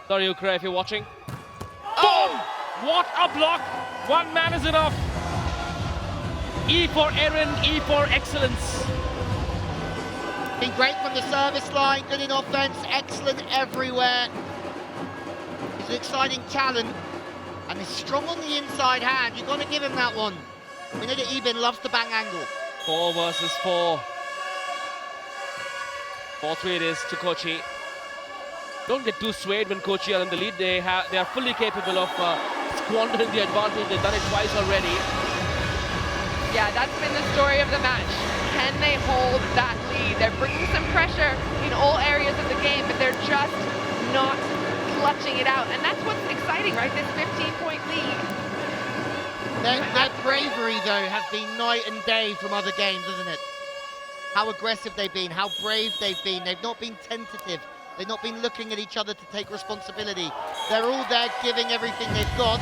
S3: Sorry, Ukra, if you're watching. Boom! What a block! 1 man is enough. E for Aaron, E for excellence.
S2: Been great from the service line, good in offense, excellent everywhere. He's an exciting talent, and he's strong on the inside hand. You've got to give him that one. We know that Ibn loves to bang angle.
S3: 4 versus 4. 4-3 it is to Kochi. Don't get too swayed when Kochi are in the lead. They are fully capable of squandering the advantage. They've done it twice already.
S1: Yeah, that's been the story of the match. Can they hold that lead? They're bringing some pressure in all areas of the game, but they're just not clutching it out. And that's what's exciting, right? This 15-point lead.
S2: Their bravery, though, has been night and day from other games, isn't it? How aggressive they've been, how brave they've been. They've not been tentative. They've not been looking at each other to take responsibility. They're all there giving everything they've got.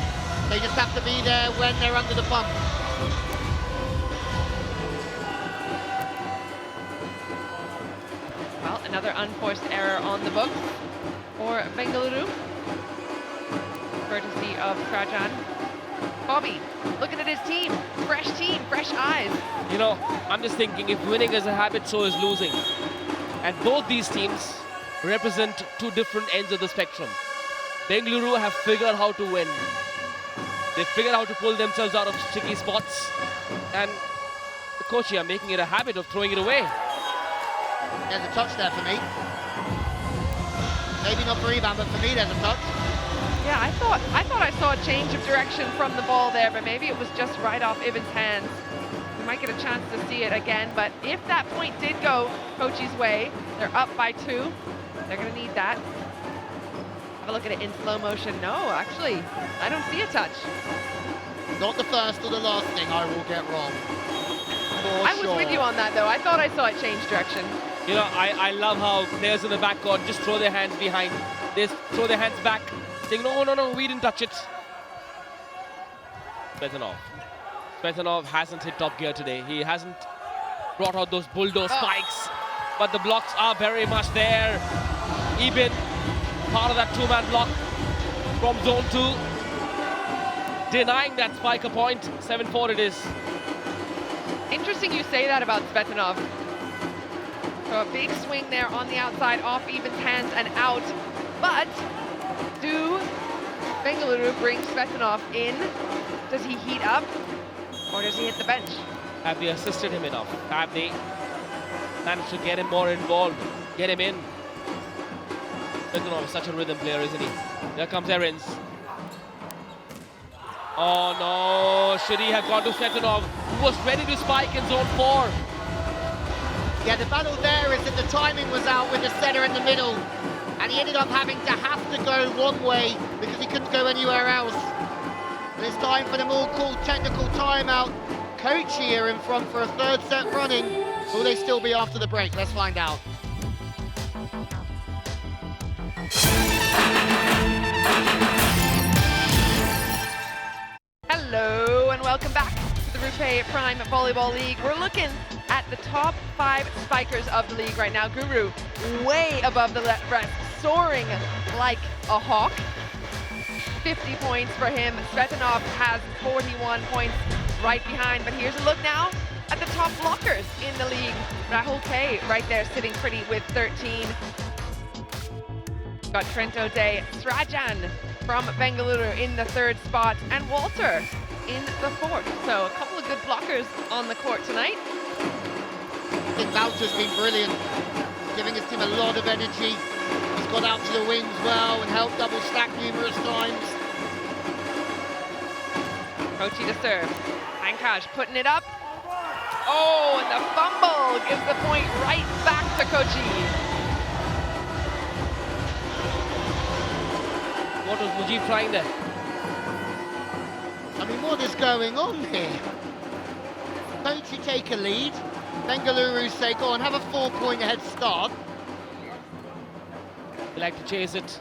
S2: They just have to be there when they're under the pump.
S1: Well, another unforced error on the books for Bengaluru. Courtesy of Srajan. Bobby, looking at his team, fresh eyes.
S3: You know, I'm just thinking, if winning is a habit, so is losing. And both these teams represent 2 different ends of the spectrum. Bengaluru have figured how to win. They've figured out how to pull themselves out of sticky spots. And the Kochi are making it a habit of throwing it away.
S2: There's a touch there for me. Maybe not for Ivan, but for me there's a touch.
S1: Yeah, I thought I saw a change of direction from the ball there, but maybe it was just right off Ivan's hands. We might get a chance to see it again, but if that point did go Kochi's way, they're up by 2. They're going to need that. Have a look at it in slow motion. No, actually, I don't see a touch.
S2: Not the first or the last thing I will get wrong.
S1: I was with you on that, though. I thought I saw it change direction.
S3: You know, I love how players in the backcourt just throw their hands behind. They throw their hands back, saying, no, we didn't touch it. Svetanov hasn't hit top gear today. He hasn't brought out those bulldoze spikes, but the blocks are very much there. Ibn, part of that two-man block from zone 2, denying that spike a point. 7-4 it is.
S1: Interesting you say that about Svetanov. So a big swing there on the outside, off Ibn's hands and out. But do Bengaluru bring Svetanov in? Does he heat up or does he hit the bench?
S3: Have they assisted him enough? Have they managed to get him more involved, get him in? Svetanov is such a rhythm player, isn't he? There comes Ahrens. Oh no, should he have gone to Svetanov, who was ready to spike in zone 4?
S2: Yeah, the battle there is that the timing was out with the setter in the middle, and he ended up having to go one way because he couldn't go anywhere else. And it's time for them all called technical timeout. Kochi are in front for a third set running. Will they still be after the break? Let's find out.
S1: Hello and welcome back to the RuPay Prime Volleyball League. We're looking at the top 5 spikers of the league right now. Guru way above the rest, soaring like a hawk. 50 points for him. Svetanov has 41 points right behind, but here's a look now at the top blockers in the league. Rahul K right there sitting pretty with 13. Got Trento Day, Srajan from Bengaluru in the 3rd spot, and Walter in the 4th. So a couple of good blockers on the court tonight.
S2: I think Walter's been brilliant, giving his team a lot of energy. He's got out to the wings well and helped double stack numerous times.
S1: Kochi to serve. Pankaj putting it up. Oh, and the fumble gives the point right back to Kochi.
S3: What was Mujib trying there?
S2: I mean, what is going on here? Kochi take a lead. Bengaluru say, go on, have a 4-point head start.
S3: They like to chase it.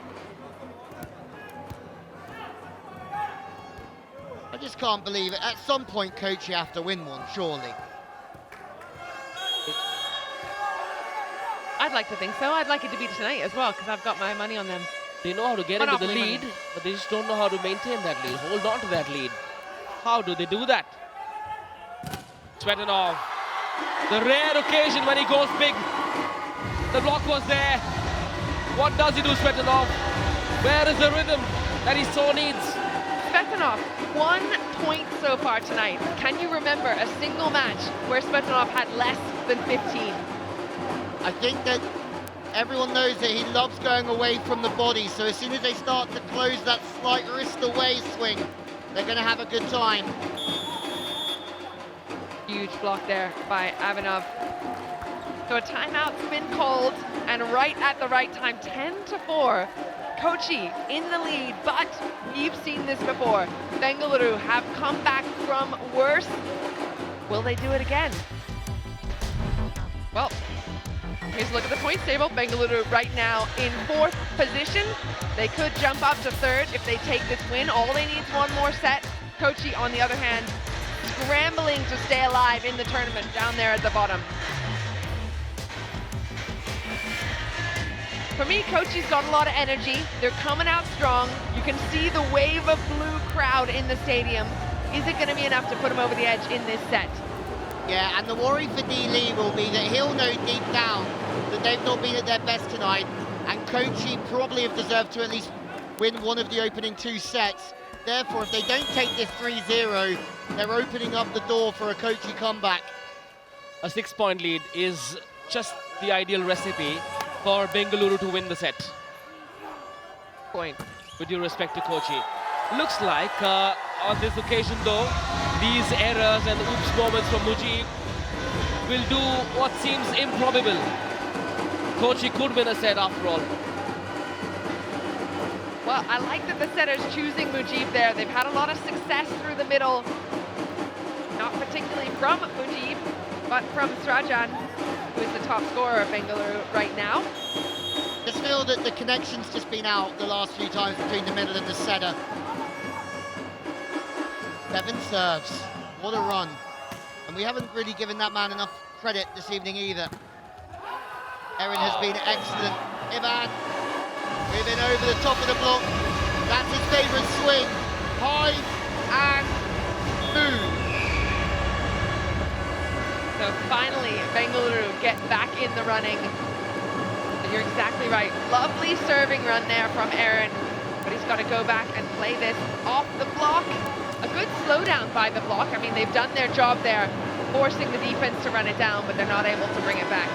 S2: I just can't believe it. At some point, Kochi have to win one, surely.
S1: I'd like to think so. I'd like it to be tonight as well, because I've got my money on them.
S3: They know how to get into the lead, but they just don't know how to maintain that lead, hold on to that lead. How do they do that? Svetanov, the rare occasion when he goes big. The block was there. What does he do, Svetanov? Where is the rhythm that he so needs?
S1: Svetanov, 1 point so far tonight. Can you remember a single match where Svetanov had less than 15?
S2: I think that everyone knows that he loves going away from the body, so as soon as they start to close that slight wrist away swing, they're going to have a good time.
S1: Huge block there by Avinov. So a timeout's been called, and right at the right time, 10-4. Kochi in the lead, but we've seen this before. Bengaluru have come back from worse. Will they do it again? Well, here's a look at the points table. Bengaluru right now in 4th position. They could jump up to 3rd if they take this win. All they need is one more set. Kochi, on the other hand, scrambling to stay alive in the tournament down there at the bottom. For me, Kochi's got a lot of energy. They're coming out strong. You can see the wave of blue crowd in the stadium. Is it going to be enough to put him over the edge in this set?
S2: Yeah, and the worry for D. Lee will be that he'll know deep down that they've not been at their best tonight, and Kochi probably have deserved to at least win one of the opening 2 sets. Therefore, if they don't take this 3-0, they're opening up the door for a Kochi comeback.
S3: A 6-point lead is just the ideal recipe for Bengaluru to win the set.
S1: Point.
S3: With due respect to Kochi. Looks like on this occasion though, these errors and oops moments from Mujib will do what seems improbable. Kochi could win a set after all.
S1: Well, I like that the setter's choosing Mujib there. They've had a lot of success through the middle. Not particularly from Mujib, but from Srajan, who is the top scorer of Bengaluru right now.
S2: Just feel that the connection's just been out the last few times between the middle and the setter. 7 serves. What a run. And we haven't really given that man enough credit this evening either. Erin has been excellent. Ivan moving over the top of the block. That's his favourite swing. High and move.
S1: So finally, Bengaluru get back in the running. But you're exactly right. Lovely serving run there from Erin. But he's got to go back and play this off the block. A good slowdown by the block. I mean, they've done their job there, forcing the defense to run it down, but they're not able to bring it back.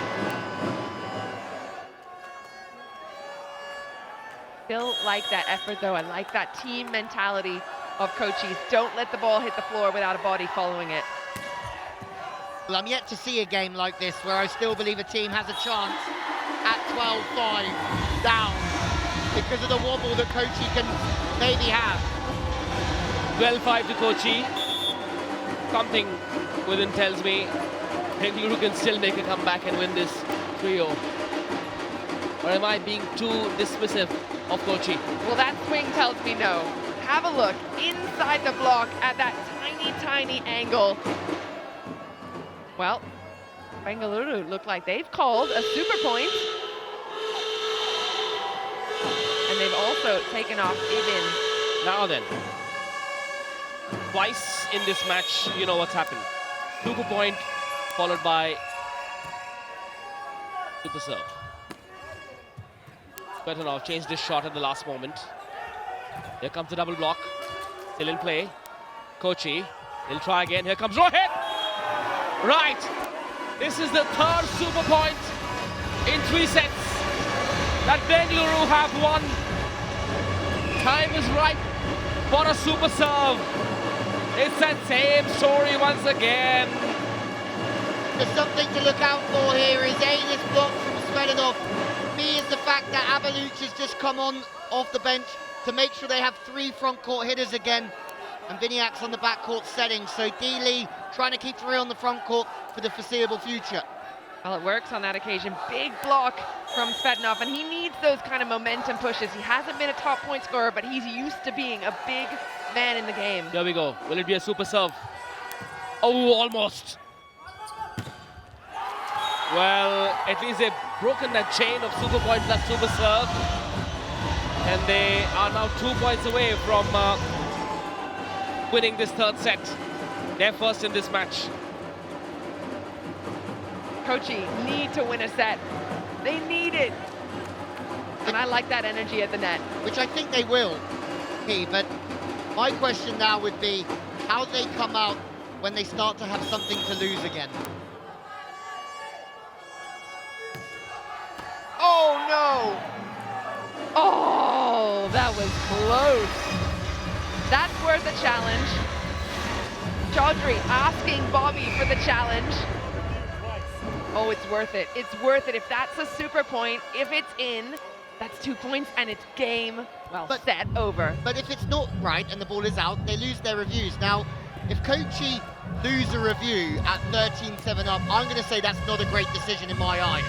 S1: Still like that effort, though. I like that team mentality of Kochi's. Don't let the ball hit the floor without a body following it.
S2: Well, I'm yet to see a game like this where I still believe a team has a chance at 12-5 down because of the wobble that Kochi can maybe have.
S3: 12-5 to Kochi. Something within tells me Bengaluru can still make a comeback and win this 3-0. Or am I being too dismissive of Kochi?
S1: Well, that swing tells me no. Have a look inside the block at that tiny, tiny angle. Well, Bengaluru look like they've called a super point. And they've also taken off Ibn.
S3: Now then. Twice in this match, you know what's happened. Super point followed by super serve. Svetanov changed his shot at the last moment. Here comes the double block. Still in play. Kochi. He'll try again. Here comes Rohit. Right. This is the third super point in 3 sets that Bengaluru have won. Time is right for a super serve. It's that same story once again.
S2: There's something to look out for here is A, this block from Svetanov. B is the fact that Abaluch has just come on off the bench to make sure they have 3 front court hitters again. And Viniak's on the backcourt setting. So D. Lee trying to keep 3 on the front court for the foreseeable future.
S1: Well, it works on that occasion. Big block from Svetanov, and he needs those kind of momentum pushes. He hasn't been a top point scorer, but he's used to being a big man in the game.
S3: Here we go. Will it be a super serve? Oh, almost. Well, at least they've broken that chain of super point plus super serve. And they are now 2 points away from winning this third set. They're first in this match.
S1: Kochi need to win a set. They need it. And I like that energy at the net.
S2: Which I think they will, but my question now would be how they come out when they start to have something to lose again.
S1: Oh, no. Oh, that was close. That's worth a challenge. Chaudhry asking Bobby for the challenge. Oh, it's worth it. It's worth it. If that's a super point, if it's in, that's 2 points and it's game, well, set, over.
S2: But if it's not right and the ball is out, they lose their reviews. Now, if Kochi lose a review at 13-7 up, I'm going to say that's not a great decision in my eyes.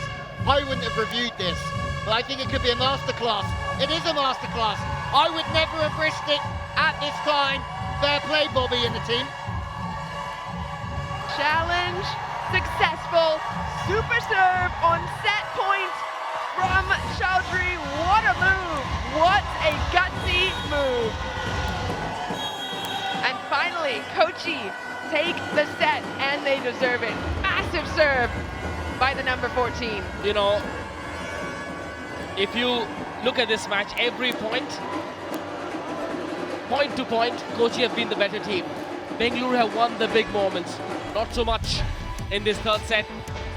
S2: I wouldn't have reviewed this, but I think it could be a masterclass. It is a masterclass. I would never have risked it at this time. Fair play, Bobby and the team.
S1: Challenge successful. Super serve on set point from Chaudhry. What a move. What a gutsy move. And finally, Kochi take the set, and they deserve it. Massive serve by the number 14.
S3: You know, if you look at this match, every point to point, Kochi have been the better team. Bengaluru have won the big moments. Not so much in this third set.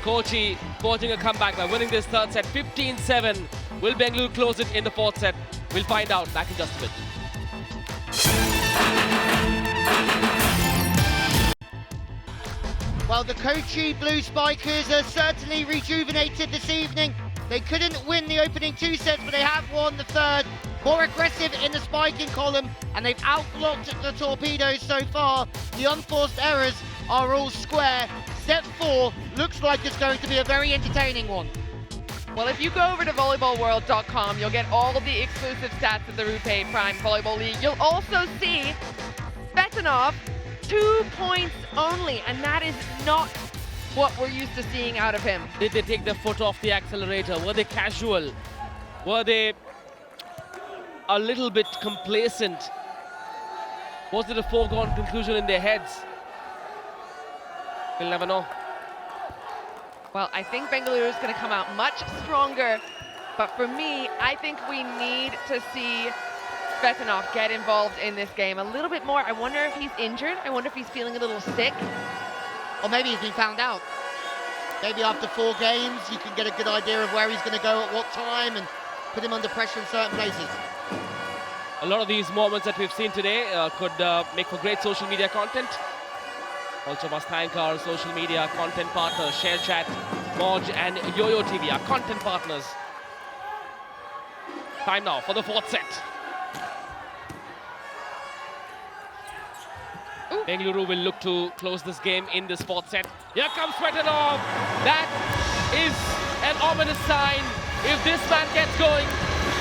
S3: Kochi forging a comeback by winning this third set 15-7. Will Bengaluru close it in the fourth set? We'll find out back in just a bit.
S2: Well, the Kochi Blue Spikers are certainly rejuvenated this evening. They couldn't win the opening 2 sets, but they have won the third more aggressive in the spiking column, and they've outblocked the Torpedoes so far. The unforced errors are all square. Set 4 looks like it's going to be a very entertaining one.
S1: Well, if you go over to volleyballworld.com, you'll get all the exclusive stats of the RuPay Prime Volleyball League. You'll also see Svetanov, 2 points only, and that is not what we're used to seeing out of him.
S3: Did they take their foot off the accelerator? Were they casual? Were they a little bit complacent? Was it a foregone conclusion in their heads? We'll never know.
S1: Well, I think Bengaluru is going to come out much stronger, but for me, I think we need to see Svetanov get involved in this game a little bit more. I wonder if he's injured. I wonder if he's feeling a little sick.
S2: Or maybe he's been found out. Maybe after 4 games, you can get a good idea of where he's going to go at what time and put him under pressure in certain places.
S3: A lot of these moments that we've seen today could make for great social media content. Also must thank our social media content partners, ShareChat, Moj and Yo-Yo TV, our content partners. Time now for the 4th set.
S1: Ooh.
S3: Bengaluru will look to close this game in this 4th set. Here comes Svetanov. That is an ominous sign. If this man gets going,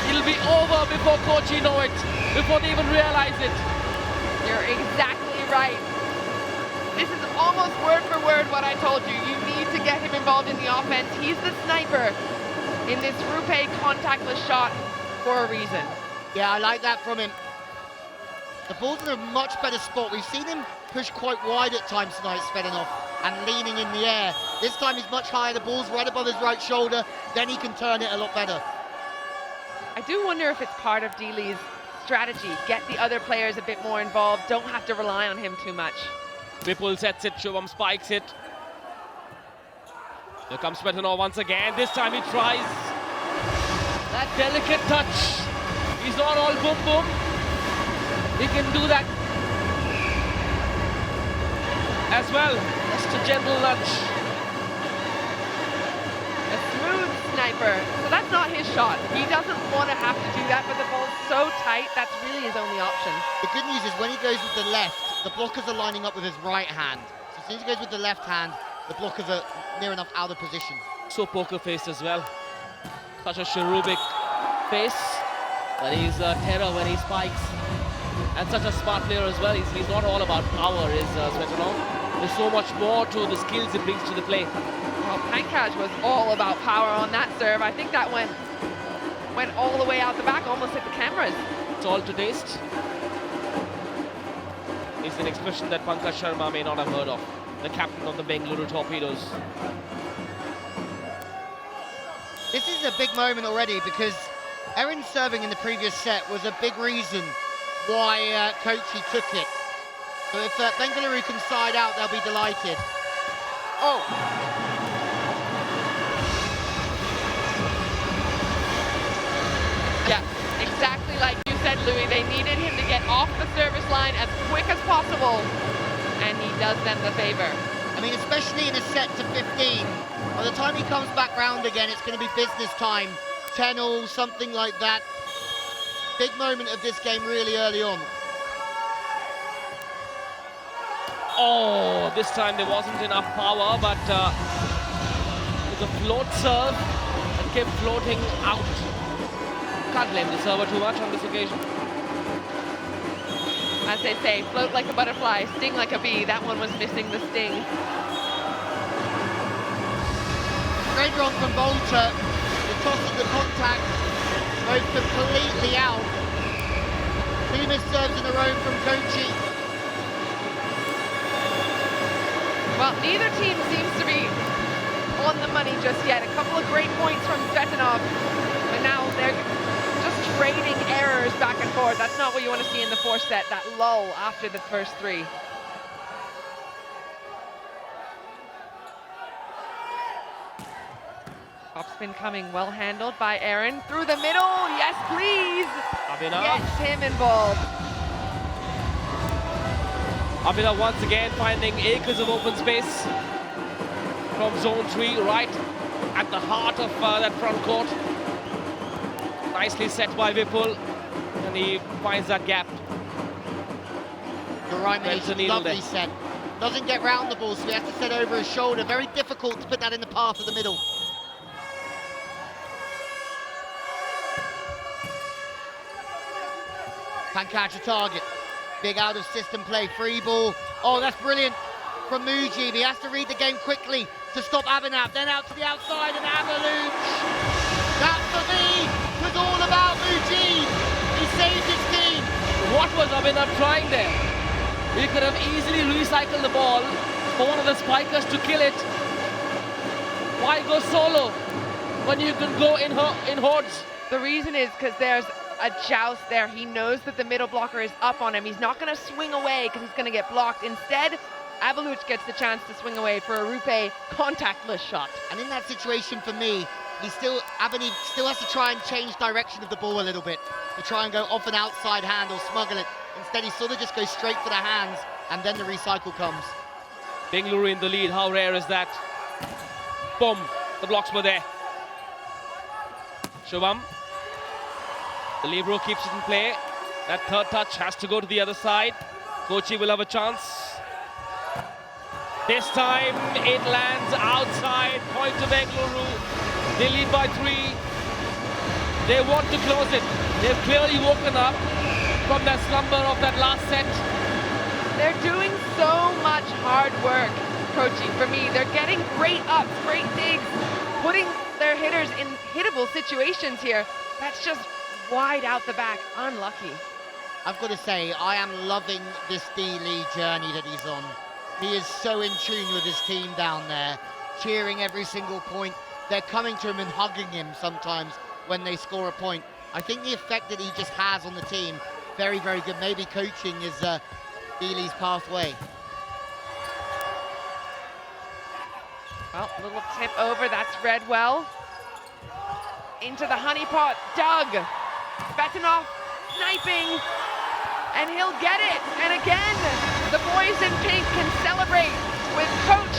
S3: it'll be over before Kochi know it, before they even realize it.
S1: You're exactly right. This is almost word for word what I told you. You need to get him involved in the offense. He's the sniper in this RuPay contactless shot for a reason.
S2: Yeah, I like that from him. The ball's in a much better spot. We've seen him push quite wide at times tonight, Svetanov, and leaning in the air. This time he's much higher. The ball's right above his right shoulder. Then he can turn it a lot better.
S1: I do wonder if it's part of D-Lee's strategy. Get the other players a bit more involved. Don't have to rely on him too much.
S3: Vipul sets it, Shubham spikes it. Here comes Svetanov once again. This time he tries that delicate touch. He's not all boom boom. He can do that as well. Just a gentle nudge.
S1: A smooth sniper. So that's not his shot. He doesn't want to have to do that, but the ball's so tight, that's really his only option.
S2: The good news is when he goes with the left, the blockers are lining up with his right hand. So as soon as he goes with the left hand, the blockers are near enough out of position.
S3: So poker faced as well. Such a cherubic face. But he's terror when he spikes. And such a smart player as well. He's not all about power, is Svetanov. There's so much more to the skills he brings to the play.
S1: Well, Pankaj was all about power on that serve. I think that went all the way out the back, almost hit the cameras.
S3: It's all to taste. It's an expression that Pankaj Sharma may not have heard of, the captain of the Bengaluru Torpedoes.
S2: This is a big moment already because Erin's serving in the previous set was a big reason why Kochi took it. So if Bengaluru can side out, they'll be delighted. Oh!
S1: Yeah, exactly like you said, Louis. They needed him to get off the service line as quick as possible, and he does them the favor.
S2: I mean, especially in a set to 15, by the time he comes back round again, it's going to be business time. 10-all, something like that. Big moment of this game really early on.
S3: Oh, this time there wasn't enough power, but it was a float serve that kept floating out. Can't blame the server too much on this occasion.
S1: As they say, float like a butterfly, sting like a bee. That one was missing the sting.
S2: Great run from Bolter. The toss of the contact goes completely out. 2 missed serves in a row from Kochi.
S1: Well, neither team seems to be on the money just yet. A couple of great points from Svetanov, but now they're just trading errors back and forth. That's not what you want to see in the 4th set, that lull after the first 3. Topspin coming, well handled by Erin. Through the middle, yes please! Gets him involved.
S3: Abhinav once again finding acres of open space from zone 3, right at the heart of that front court. Nicely set by Vipul. and he finds that gap.
S2: You're right,
S3: Well,
S2: Manish,
S3: it's a needle
S2: lovely
S3: there.
S2: set. Doesn't get round the ball, so he has to set over his shoulder. Very difficult to put that in the path of the middle. Can catch a target. Big out of system play, free ball. Oh, that's brilliant from Mujib. He has to read the game quickly to stop Abhinav. Then out to the outside and Avalanche. That for me was all about Mujib. He saved his team.
S3: What was Ahmedabad trying there? He could have easily recycled the ball for one of the spikers to kill it. Why go solo when you can go in hordes?
S1: The reason is because there's a joust there. He knows that the middle blocker is up on him. He's not going to swing away because he's going to get blocked. Instead, Avalanche gets the chance to swing away for a RuPay contactless shot.
S2: And in that situation, for me, Abhinav still has to try and change direction of the ball a little bit to try and go off an outside hand or smuggle it. Instead, he sort of just goes straight for the hands, and then the recycle comes.
S3: Bengaluru in the lead. How rare is that? Boom. The blocks were there. Shubham. The libero keeps it in play. That third touch has to go to the other side. Kochi will have a chance. This time it lands outside. Point to Bengaluru. They lead by 3. They want to close it. They've clearly woken up from that slumber of that last set.
S1: They're doing so much hard work, Kochi, for me. They're getting great ups, great digs, putting their hitters in hittable situations here. That's just wide out the back, unlucky.
S2: I've got to say, I am loving this D-League journey that he's on. He is so in tune with his team down there, cheering every single point. They're coming to him and hugging him sometimes when they score a point. I think the effect that he just has on the team, very, very good. Maybe coaching is D-League's pathway.
S1: Well, a little tip over, that's read well. Into the honeypot, Doug. Betanov sniping, and he'll get it. And again, the boys in pink can celebrate with coach,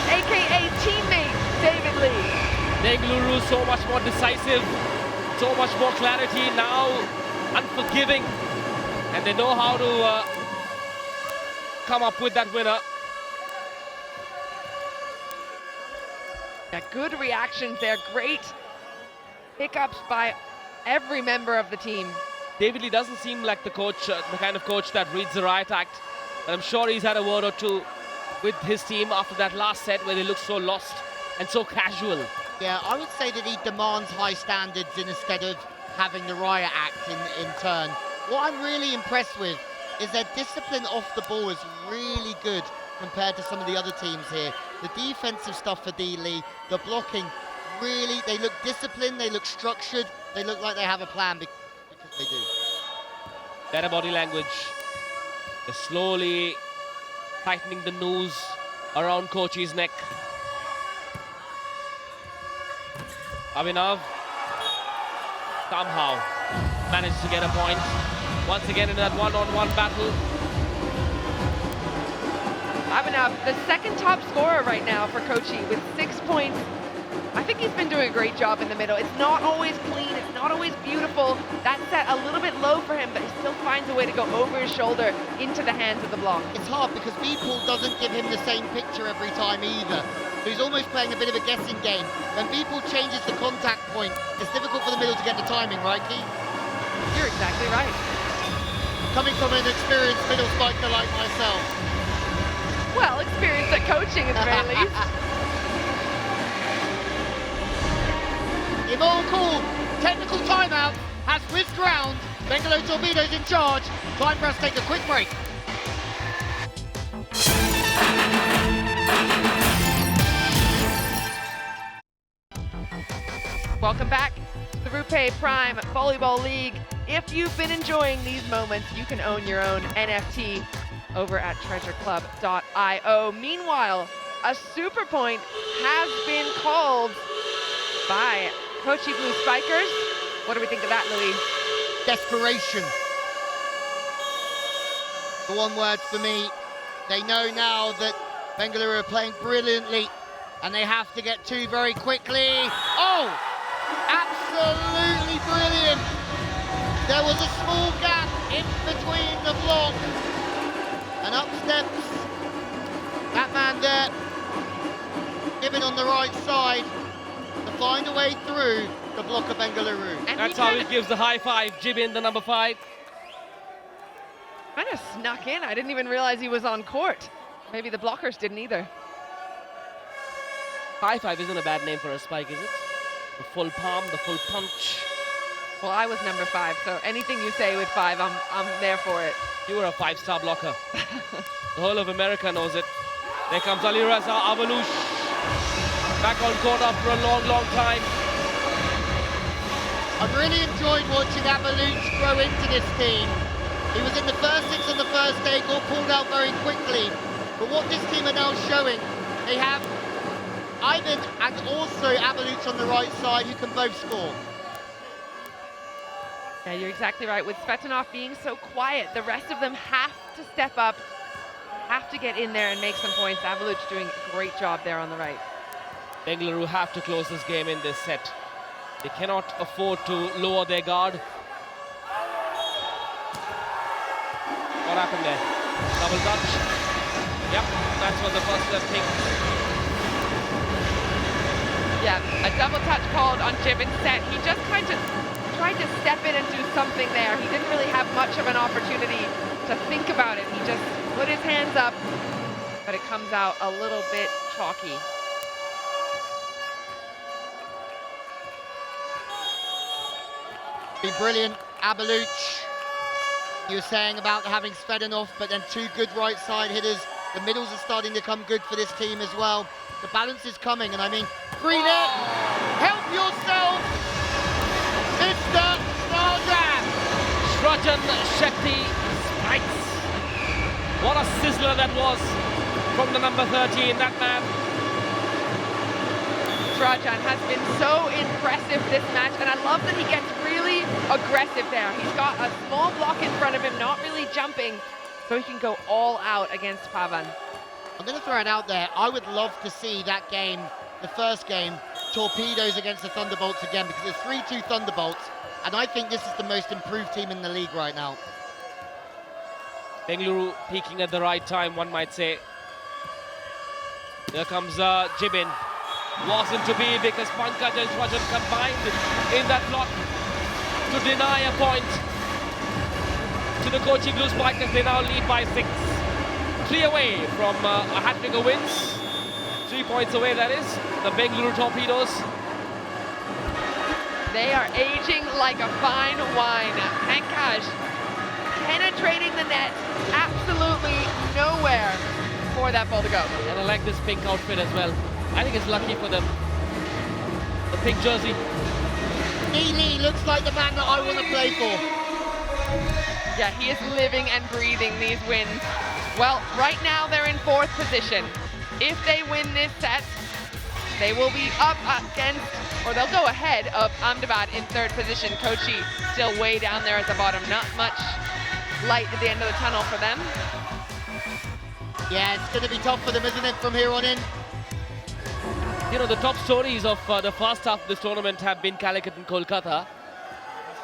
S1: AKA teammate, David Lee.
S3: Bengaluru so much more decisive, so much more clarity, now unforgiving, and they know how to come up with that winner.
S1: Yeah, good reactions there, great pickups by every member of the team.
S3: David Lee doesn't seem like the coach, the kind of coach that reads the riot act, but I'm sure he's had a word or two with his team after that last set where they looked so lost and so casual.
S2: Yeah, I would say that he demands high standards instead of having the riot act in turn. What I'm really impressed with is their discipline off the ball is really good compared to some of the other teams here. The defensive stuff for D-Lee, the blocking, really, they look disciplined, they look structured, they look like they have a plan because they do.
S3: Better body language. They're slowly tightening the noose around Kochi's neck. Abhinav somehow manages to get a point. Once again in that one-on-one battle.
S1: Abhinav, the second top scorer right now for Kochi with 6 points. I think he's been doing a great job in the middle. It's not always clean, it's not always beautiful. That set a little bit low for him, but he still finds a way to go over his shoulder into the hands of the block.
S2: It's hard because Beepool doesn't give him the same picture every time either. So he's almost playing a bit of a guessing game. When Beepool changes the contact point, it's difficult for the middle to get the timing, right, Keith?
S1: You're exactly right.
S2: Coming from an experienced middle spiker like myself.
S1: Well, experienced at coaching at the very least.
S2: Immoral call, technical timeout has whizzed round. Bengaluru Torpedoes in charge. Time for us to take a quick break.
S1: Welcome back to the RuPay Prime Volleyball League. If you've been enjoying these moments, you can own your own NFT over at treasureclub.io. Meanwhile, a super point has been called by Kochi Blue Spikers. What do we think of that, Louis?
S2: Desperation. The one word for me. They know now that Bengaluru are playing brilliantly and they have to get two very quickly. Oh! Absolutely brilliant. There was a small gap in between the block, and up steps that man there, Gibbon on the right side, to find a way through the block of Bengaluru.
S1: And
S3: That's how he gives the high five. Jibin, the number 5.
S1: Kind of snuck in. I didn't even realize he was on court. Maybe the blockers didn't either.
S3: High five isn't a bad name for a spike, is it? The full palm, the full punch.
S1: Well, I was number 5, so anything you say with 5, I'm there for it.
S3: You were a 5-star blocker. The whole of America knows it. There comes Ali Raza Avalouche. Back on court after a long, long time.
S2: I've really enjoyed watching Avalouche grow into this team. He was in the first 6 on the first day, got pulled out very quickly. But what this team are now showing, they have Ivan and also Avalouche on the right side who can both score.
S1: Yeah, you're exactly right. With Svetanov being so quiet, the rest of them have to step up, have to get in there and make some points. Avalouche doing a great job there on the right.
S3: Bengaluru have to close this game in this set. They cannot afford to lower their guard. What happened there? Double touch. Yep, that's what the first left thing.
S1: Yeah, a double touch called on Jibin's set. He just kind of tried to step in and do something there. He didn't really have much of an opportunity to think about it. He just put his hands up, but it comes out a little bit chalky.
S2: Brilliant, Avalouche. You were saying about having Svetanov, but then 2 good right side hitters. The middles are starting to come good for this team as well. The balance is coming, and I mean, green net, help yourself, Mr. Srajan.
S3: Srajan Shetty spikes. What a sizzler that was from the number 13, that man.
S1: Srajan has been so impressive this match, and I love that he gets really aggressive there. He's got a small block in front of him, not really jumping, so he can go all out against Pavan.
S2: I'm going to throw it out there. I would love to see that game, the first game, Torpedoes against the Thunderbolts again, because it's 3-2 Thunderbolts, and I think this is the most improved team in the league right now.
S3: Bengaluru peaking at the right time, one might say. Here comes Jibin. Wasn't to be because Pankaj and Srajan combined in that block to deny a point to the Kochi Blue Spikers. They now lead by 6. 3 away from a hat-trick of wins. 3 points away, that is. The Bengaluru Torpedoes.
S1: They are aging like a fine wine. Pankaj penetrating the net, absolutely nowhere for that ball to go.
S3: And I like this pink outfit as well. I think it's lucky for them. The pink jersey.
S2: Neely looks like the man that I want to play for.
S1: Yeah, he is living and breathing these wins. Well, right now they're in 4th position. If they win this set, they will be up against, or they'll go ahead of Ahmedabad in 3rd position. Kochi still way down there at the bottom. Not much light at the end of the tunnel for them.
S2: Yeah, it's going to be tough for them, isn't it, from here on in?
S3: You know, the top stories of the first half of this tournament have been Calicut and Kolkata.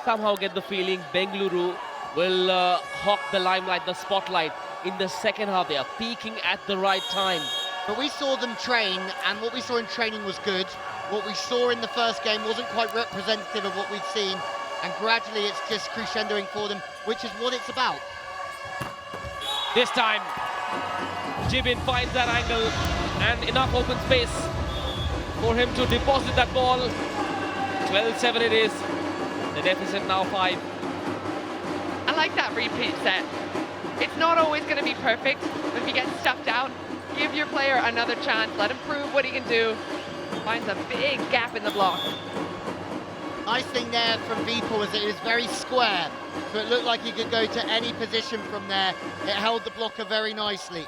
S3: Somehow get the feeling Bengaluru will hawk the limelight, the spotlight in the second half. They are peaking at the right time.
S2: But we saw them train, and what we saw in training was good. What we saw in the first game wasn't quite representative of what we'd seen, and gradually it's just crescendoing for them, which is what it's about.
S3: This time, Jibin finds that angle and enough open space for him to deposit that ball. 12-7 it is. The deficit now 5.
S1: I like that repeat set. It's not always going to be perfect, but if you get stuffed out, give your player another chance. Let him prove what he can do. Finds a big gap in the block.
S2: Nice thing there from Vipul is that it was very square, so it looked like he could go to any position from there. It held the blocker very nicely.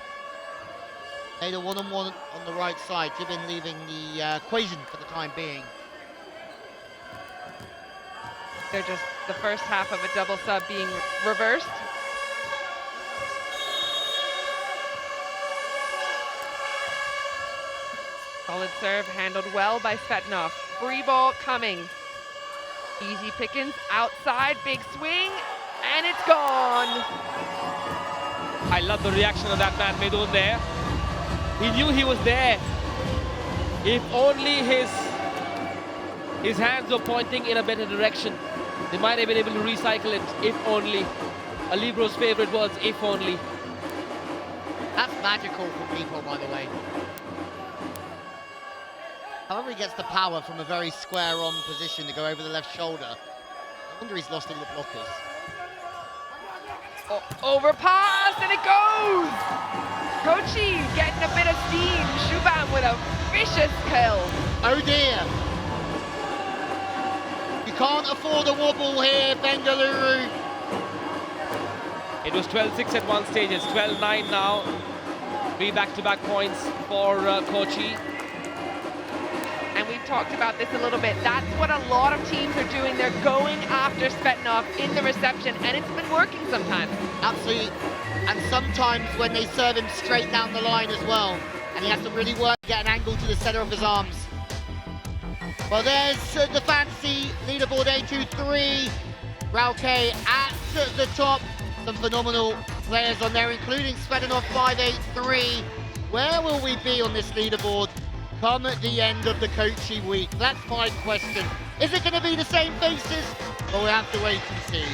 S2: Made a one-on-one on the right side. Jibin leaving the equation for the time being.
S1: They're just the first half of a double sub being reversed. Solid serve handled well by Svetanov. Free ball coming. Easy pickings, outside, big swing, and it's gone.
S3: I love the reaction of that man, Medun, there. He knew he was there. If only his hands were pointing in a better direction, they might have been able to recycle it, if only. A libro's favorite words, if only.
S2: That's magical from Nico, by the way. However, he gets the power from a very square-on position to go over the left shoulder. I wonder he's lost all the blockers.
S1: Overpass, and it goes! Kochi getting a bit of steam. Shubham with a vicious kill.
S2: Oh dear. You can't afford a wobble here, Bengaluru.
S3: It was 12-6 at one stage, it's 12-9 now. 3 back-to-back points for Kochi.
S1: And we've talked about this a little bit. That's what a lot of teams are doing. They're going after Svetanov in the reception, and it's been working sometimes.
S2: Absolutely. And sometimes when they serve him straight down the line as well, and he has to really work to get an angle to the center of his arms. Well, there's the fancy leaderboard A23. RuPay at the top. Some phenomenal players on there, including Svetanov 583. Where will we be on this leaderboard come at the end of the Kochi week? That's my question. Is it going to be the same faces? Well, we'll have to wait and see.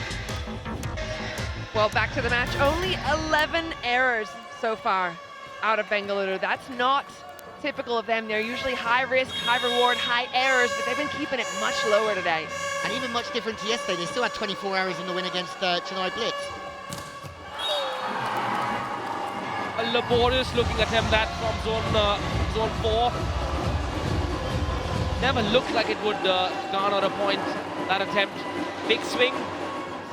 S1: Well, back to the match. Only 11 errors so far out of Bengaluru. That's not typical of them. They're usually high risk, high reward, high errors, but they've been keeping it much lower today.
S2: And even much different to yesterday. They still had 24 errors in the win against Chennai Blitz.
S3: A laborious looking attempt that from zone 4. Never looked like it would garner a point, that attempt. Big swing,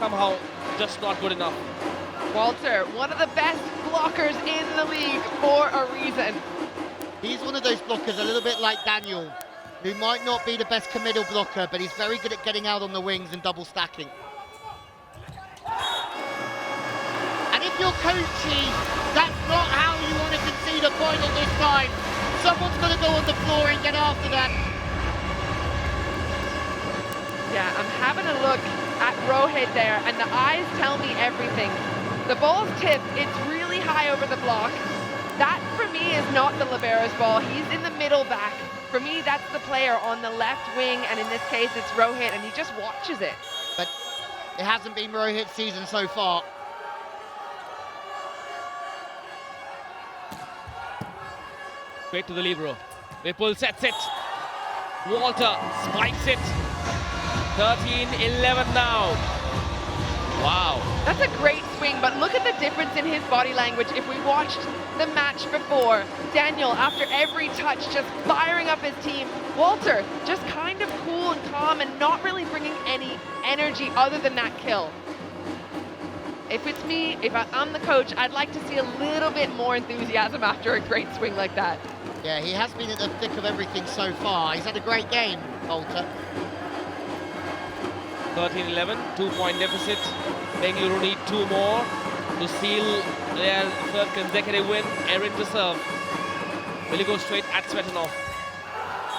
S3: somehow just not good enough.
S1: Walter, one of the best blockers in the league for a reason.
S2: He's one of those blockers a little bit like Daniel, who might not be the best committal blocker, but he's very good at getting out on the wings and double stacking. And if you're Kochi, that's not how you want to concede a point at this time. Someone's got to go on the floor and get after that.
S1: Yeah, I'm having a look at Rohit there, and the eyes tell me everything. The ball's tipped, it's really high over the block. That, for me, is not the libero's ball. He's in the middle back. For me, that's the player on the left wing, and in this case, it's Rohit, and he just watches it.
S2: But it hasn't been Rohit's season so far.
S3: Straight to the libero. Vipul sets it. Walter spikes it. 13-11 now. Wow.
S1: That's a great swing, but look at the difference in his body language. If we watched the match before, Daniel, after every touch, just firing up his team. Walter, just kind of cool and calm and not really bringing any energy other than that kill. If it's me, if I'm the coach, I'd like to see a little bit more enthusiasm after a great swing like that.
S2: Yeah, he has been at the thick of everything so far. He's had a great game, Walter.
S3: 13-11, 2-point deficit. Bengaluru need 2 more to seal their third consecutive win. Erin to serve. Will he go straight at Svetanov?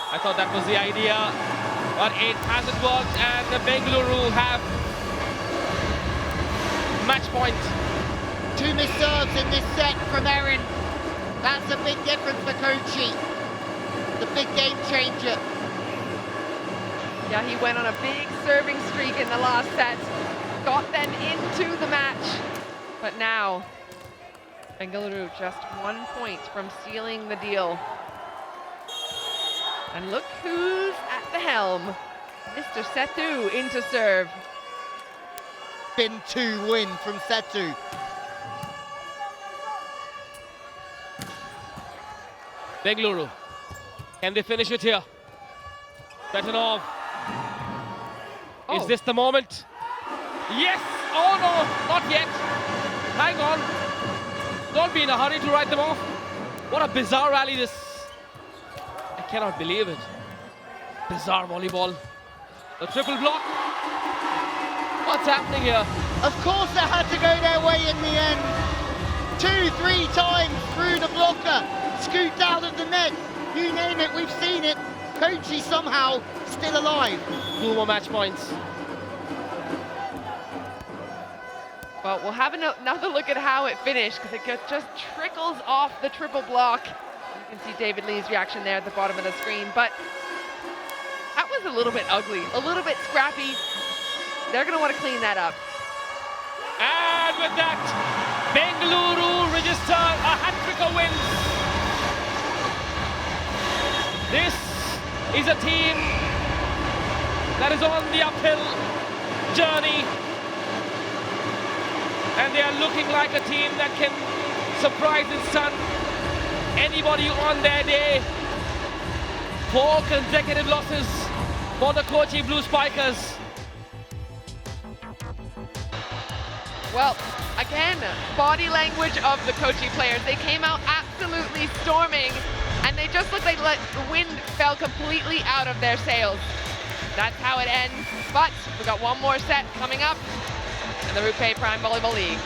S3: I thought that was the idea, but it hasn't worked, and the Bengaluru have match point.
S2: 2 missed serves in this set from Erin. That's a big difference for Kochi. The big game changer.
S1: Yeah, he went on a big serving streak in the last set, got them into the match, but now Bengaluru just 1 point from sealing the deal. And look who's at the helm. Mr. Setu into serve.
S2: Spin 2 win from Setu.
S3: Bengaluru, can they finish it here? Svetanov. Is this the moment? Yes! Oh no, not yet. Hang on. Don't be in a hurry to write them off. What a bizarre rally this. I cannot believe it. Bizarre volleyball. The triple block. What's happening here?
S2: Of course it had to go their way in the end. 2-3 times through the blocker. Scooped out of the net. You name it, we've seen it. Kochi somehow still alive.
S3: 2 more match points.
S1: Well, we'll have another look at how it finished because it just trickles off the triple block. You can see David Lee's reaction there at the bottom of the screen, but that was a little bit ugly, a little bit scrappy. They're going to want to clean that up.
S3: And with that, Bengaluru register a hat-trick of wins. This is a team that is on the uphill journey. And they are looking like a team that can surprise and stun anybody on their day. 4 consecutive losses for the Kochi Blue Spikers.
S1: Well, again, body language of the Kochi players. They came out absolutely storming, and they just looked like the wind fell completely out of their sails. That's how it ends, but we've got one more set coming up in the RuPay Prime Volleyball League.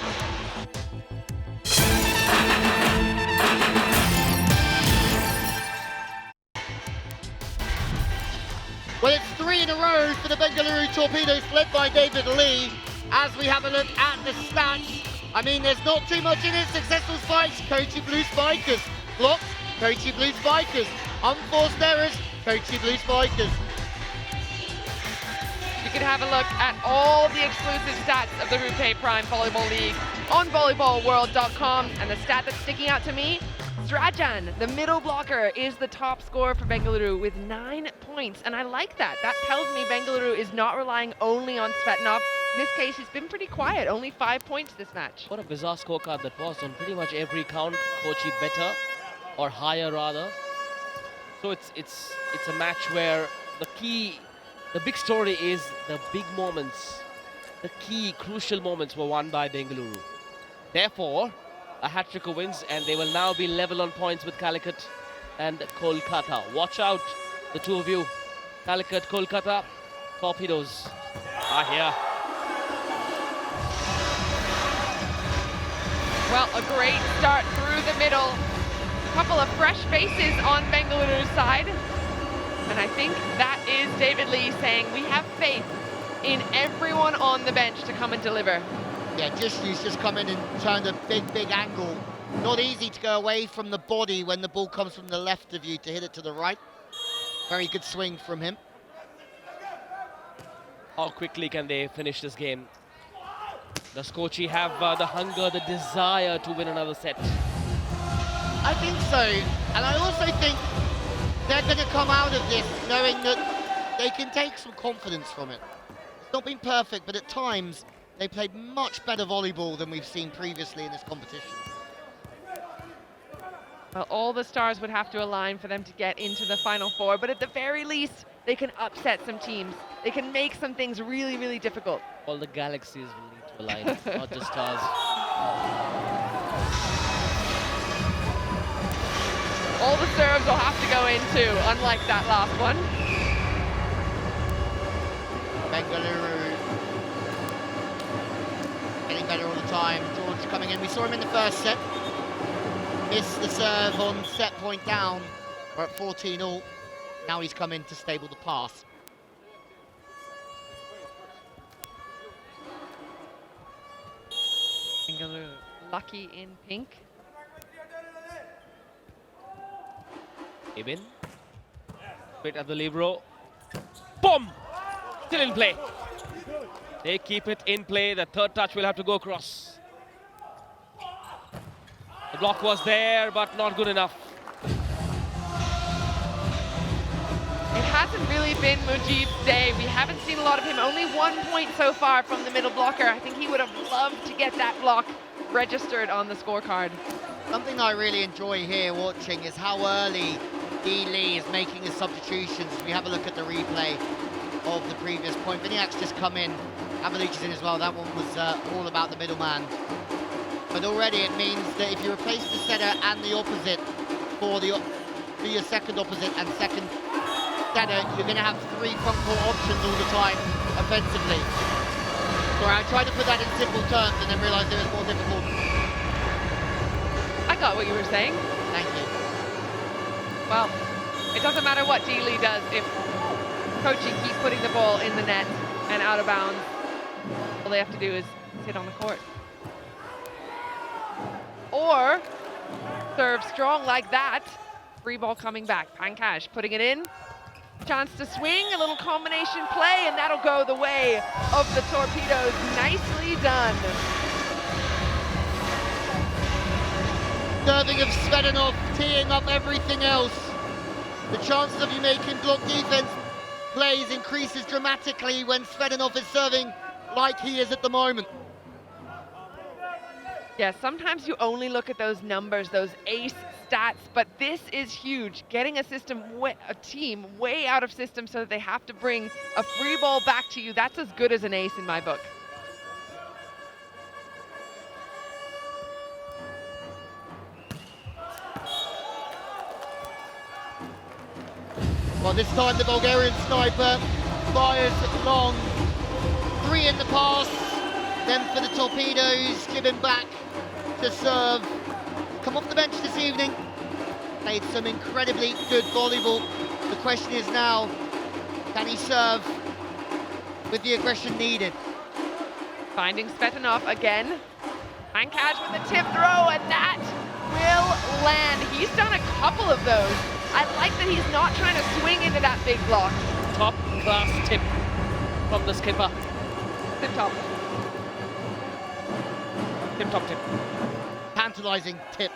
S2: Well, it's 3 in a row for the Bengaluru Torpedoes, led by David Lee. As we have a look at the stats, I mean, there's not too much in it. Successful spikes, Kochi Blue Spikers. Blocks, Kochi Blue Spikers. Unforced errors, Kochi Blue Spikers.
S1: You can have a look at all the exclusive stats of the RuPay Prime Volleyball League on volleyballworld.com. And the stat that's sticking out to me, Srajan, the middle blocker, is the top scorer for Bengaluru with 9 points. And I like that. That tells me Bengaluru is not relying only on Svetnov. In this case, he's been pretty quiet, only 5 points this match.
S3: What a bizarre scorecard that was. On pretty much every count, Kochi better, or higher rather. So it's a match where the big story is the big moments. The key, crucial moments were won by Bengaluru. Therefore, a hat-trick of wins, and they will now be level on points with Calicut and Kolkata. Watch out, the two of you. Calicut, Kolkata, Torpedoes are here.
S1: Well, a great start through the middle. A couple of fresh faces on Bengaluru's side. And I think that is David Lee saying we have faith in everyone on the bench to come and deliver.
S2: Yeah, he's just come in and turned a big angle. Not easy to go away from the body when the ball comes from the left of you to hit it to the right. Very good swing from him.
S3: How quickly can they finish this game? Does Kochi have the hunger, the desire to win another set?
S2: I think so. And I also think they're going to come out of this knowing that they can take some confidence from it. It's not been perfect, but at times they played much better volleyball than we've seen previously in this competition.
S1: Well, all the stars would have to align for them to get into the Final Four, but at the very least, they can upset some teams. They can make some things really, really difficult.
S3: All the galaxies will need to align, not just stars.
S1: All the serves will have to go in too, unlike that last one.
S2: Bengaluru getting better all the time. George coming in. We saw him in the first set. Missed the serve on set point down. We're at 14-all. Now he's come in to stable the pass.
S1: Bengaluru lucky in pink.
S3: Ibn. Straight at the libero. Boom! Still in play. They keep it in play. The third touch will have to go across. The block was there, but not good enough.
S1: It hasn't really been Mujib's day. We haven't seen a lot of him. Only 1 point so far from the middle blocker. I think he would have loved to get that block registered on the scorecard.
S2: Something I really enjoy here watching is how early D. Lee is making his substitutions. We have a look at the replay of the previous point. Viniak's just come in. Avalucci's in as well. That one was all about the middleman. But already it means that if you replace the setter and the opposite for your second opposite and second setter, you're going to have 3 front court options all the time offensively. Sorry, I tried to put that in simple terms and then realised it was more difficult.
S1: I got what you were saying.
S2: Thank you.
S1: Well, It doesn't matter what Dealey does if Kochi keep putting the ball in the net and out of bounds. All they have to do is sit on the court. Or serve strong like that. Free ball coming back. Pankaj putting it in. Chance to swing, a little combination play, and that'll go the way of the Torpedoes. Nicely done.
S2: Serving of Svetanov, teeing up everything else. The chances of you making block defense plays increases dramatically when Svetanov is serving like he is at the moment.
S1: Yeah, sometimes you only look at those numbers, those ace stats, but this is huge. Getting a team way out of system so that they have to bring a free ball back to you, that's as good as an ace in my book.
S2: Well, this time the Bulgarian sniper fires long. 3 in the pass. Then for the Torpedoes, Gibbon back to serve. Come off the bench this evening. Played some incredibly good volleyball. The question is now, can he serve with the aggression needed?
S1: Finding Svetanov again. Pankaj with the tip throw, and that will land. He's done a couple of those. I like that he's not trying to swing into that big block.
S3: Top class tip from the skipper.
S1: Tip top.
S3: Tip top tip.
S2: Tantalizing tip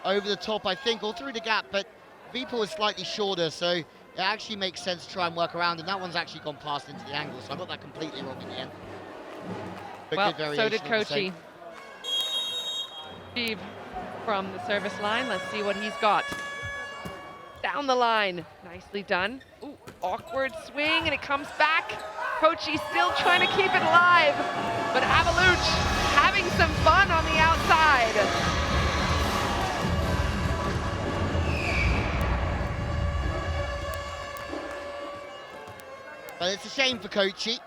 S2: over the top, I think, or through the gap, but Vipul is slightly shorter, so it actually makes sense to try and work around, and that one's actually gone past into the angle, so I got that completely wrong in the end. But
S1: well,
S2: good
S1: so did
S2: variation on the
S1: Kochi.
S2: same.
S1: Steve from the service line. Let's see what he's got. Down the line. Nicely done. Ooh, awkward swing, and it comes back. Kochi still trying to keep it alive, but Avaluch having some fun on the outside.
S2: But it's a shame for Kochi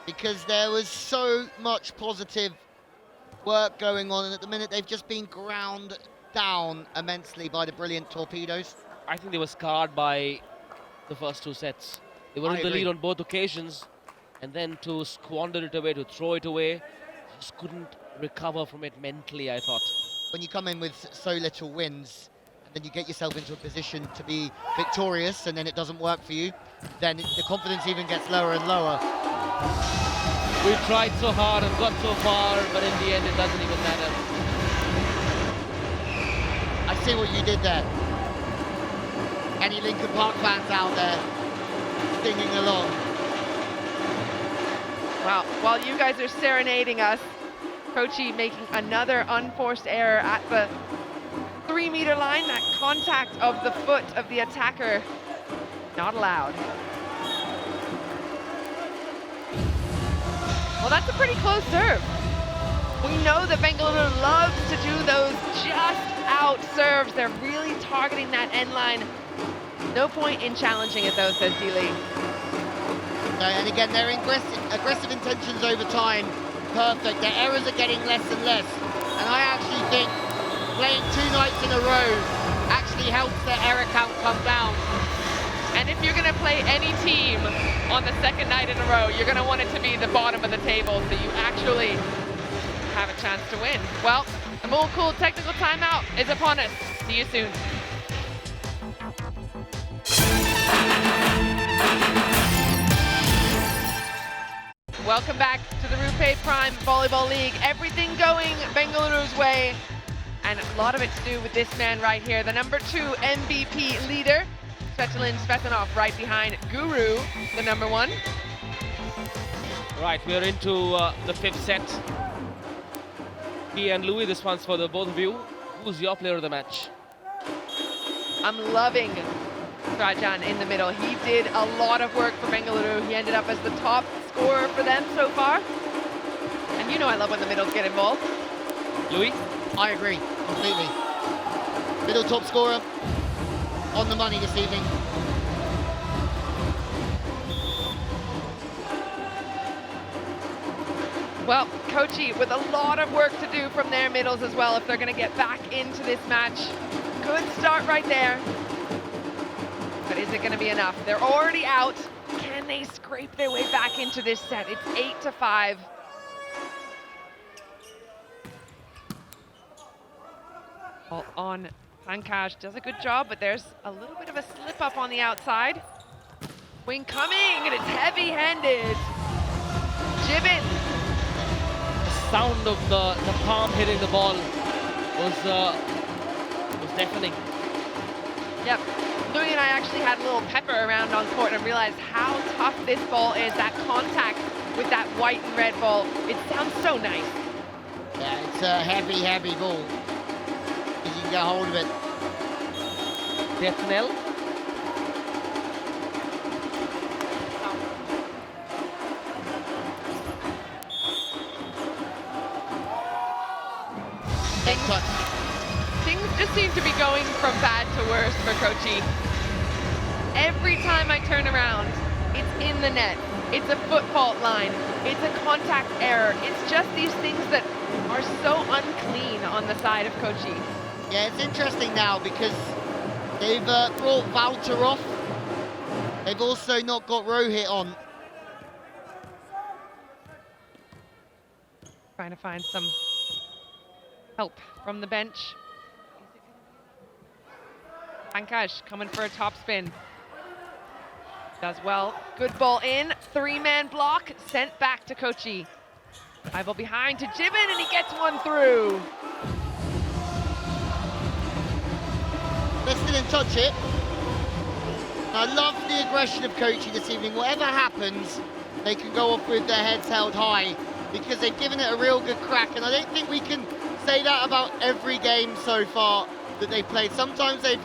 S2: because there was so much positive work going on, and at the minute they've just been ground down immensely by the brilliant Torpedoes.
S3: I think they were scarred by the first 2 sets. They were
S2: I
S3: in the
S2: agree.
S3: lead on both occasions, and then to squander it away, to throw it away, just couldn't recover from it mentally, I thought.
S2: When you come in with so little wins, and then you get yourself into a position to be victorious, and then it doesn't work for you, then the confidence even gets lower and lower.
S3: We tried so hard and got so far, but in the end it doesn't even matter.
S2: I see what you did there. Any Lincoln Park fans out there singing along?
S1: Wow, while you guys are serenading us, Kochi making another unforced error at the 3-meter line. That contact of the foot of the attacker, not allowed. Well, that's a pretty close serve. We know that Bengaluru loves to do those just out serves. They're really targeting that end line. No point in challenging it though, says Dealey.
S2: No, and again, their aggressive intentions over time, perfect. Their errors are getting less and less. And I actually think playing 2 nights in a row actually helps their error count come down.
S1: And if you're gonna play any team on the 2nd night in a row, you're gonna want it to be the bottom of the table so you actually have a chance to win. Well, the Mool technical timeout is upon us. See you soon. Welcome back to the RuPay Prime Volleyball League. Everything going Bengaluru's way, and a lot of it to do with this man right here, the number 2 MVP leader, Svetlin Svetanov, right behind Guru, the number 1.
S3: Right, we're into the 5th set. He and Louis, this one's for the both of you. Who's your player of the match?
S1: I'm loving Rajan in the middle. He did a lot of work for Bengaluru. He ended up as the top scorer for them so far. And you know I love when the middles get involved.
S3: Louis?
S2: I agree, completely. Middle top scorer, on the money this evening.
S1: Well, Kochi with a lot of work to do from their middles as well if they're going to get back into this match. Good start right there. Is it going to be enough? They're already out. Can they scrape their way back into this set? It's 8-5. Ball on. Pankaj does a good job, but there's a little bit of a slip up on the outside. Wing coming, and it's heavy-handed. Jibin.
S3: The sound of the palm hitting the ball was deafening.
S1: Yep. Louis and I actually had a little pepper around on court and realized how tough this ball is. That contact with that white and red ball, it sounds so nice.
S2: Yeah, it's a heavy, heavy ball. You can get hold of it.
S3: Definel.
S1: Things just seem to be going from bad to worse for Kochi. Every time I turn around, it's in the net. It's a foot fault line. It's a contact error. It's just these things that are so unclean on the side of Kochi.
S2: Yeah, it's interesting now because they've brought Wouter off. They've also not got Rohit on.
S1: Trying to find some help from the bench. Pankaj coming for a top spin. Does well. Good ball in. Three-man block sent back to Kochi. High ball behind to Jibin, and he gets one through.
S2: They still didn't touch it. I love the aggression of Kochi this evening. Whatever happens, they can go off with their heads held high because they've given it a real good crack. And I don't think we can say that about every game so far that they've played. Sometimes they've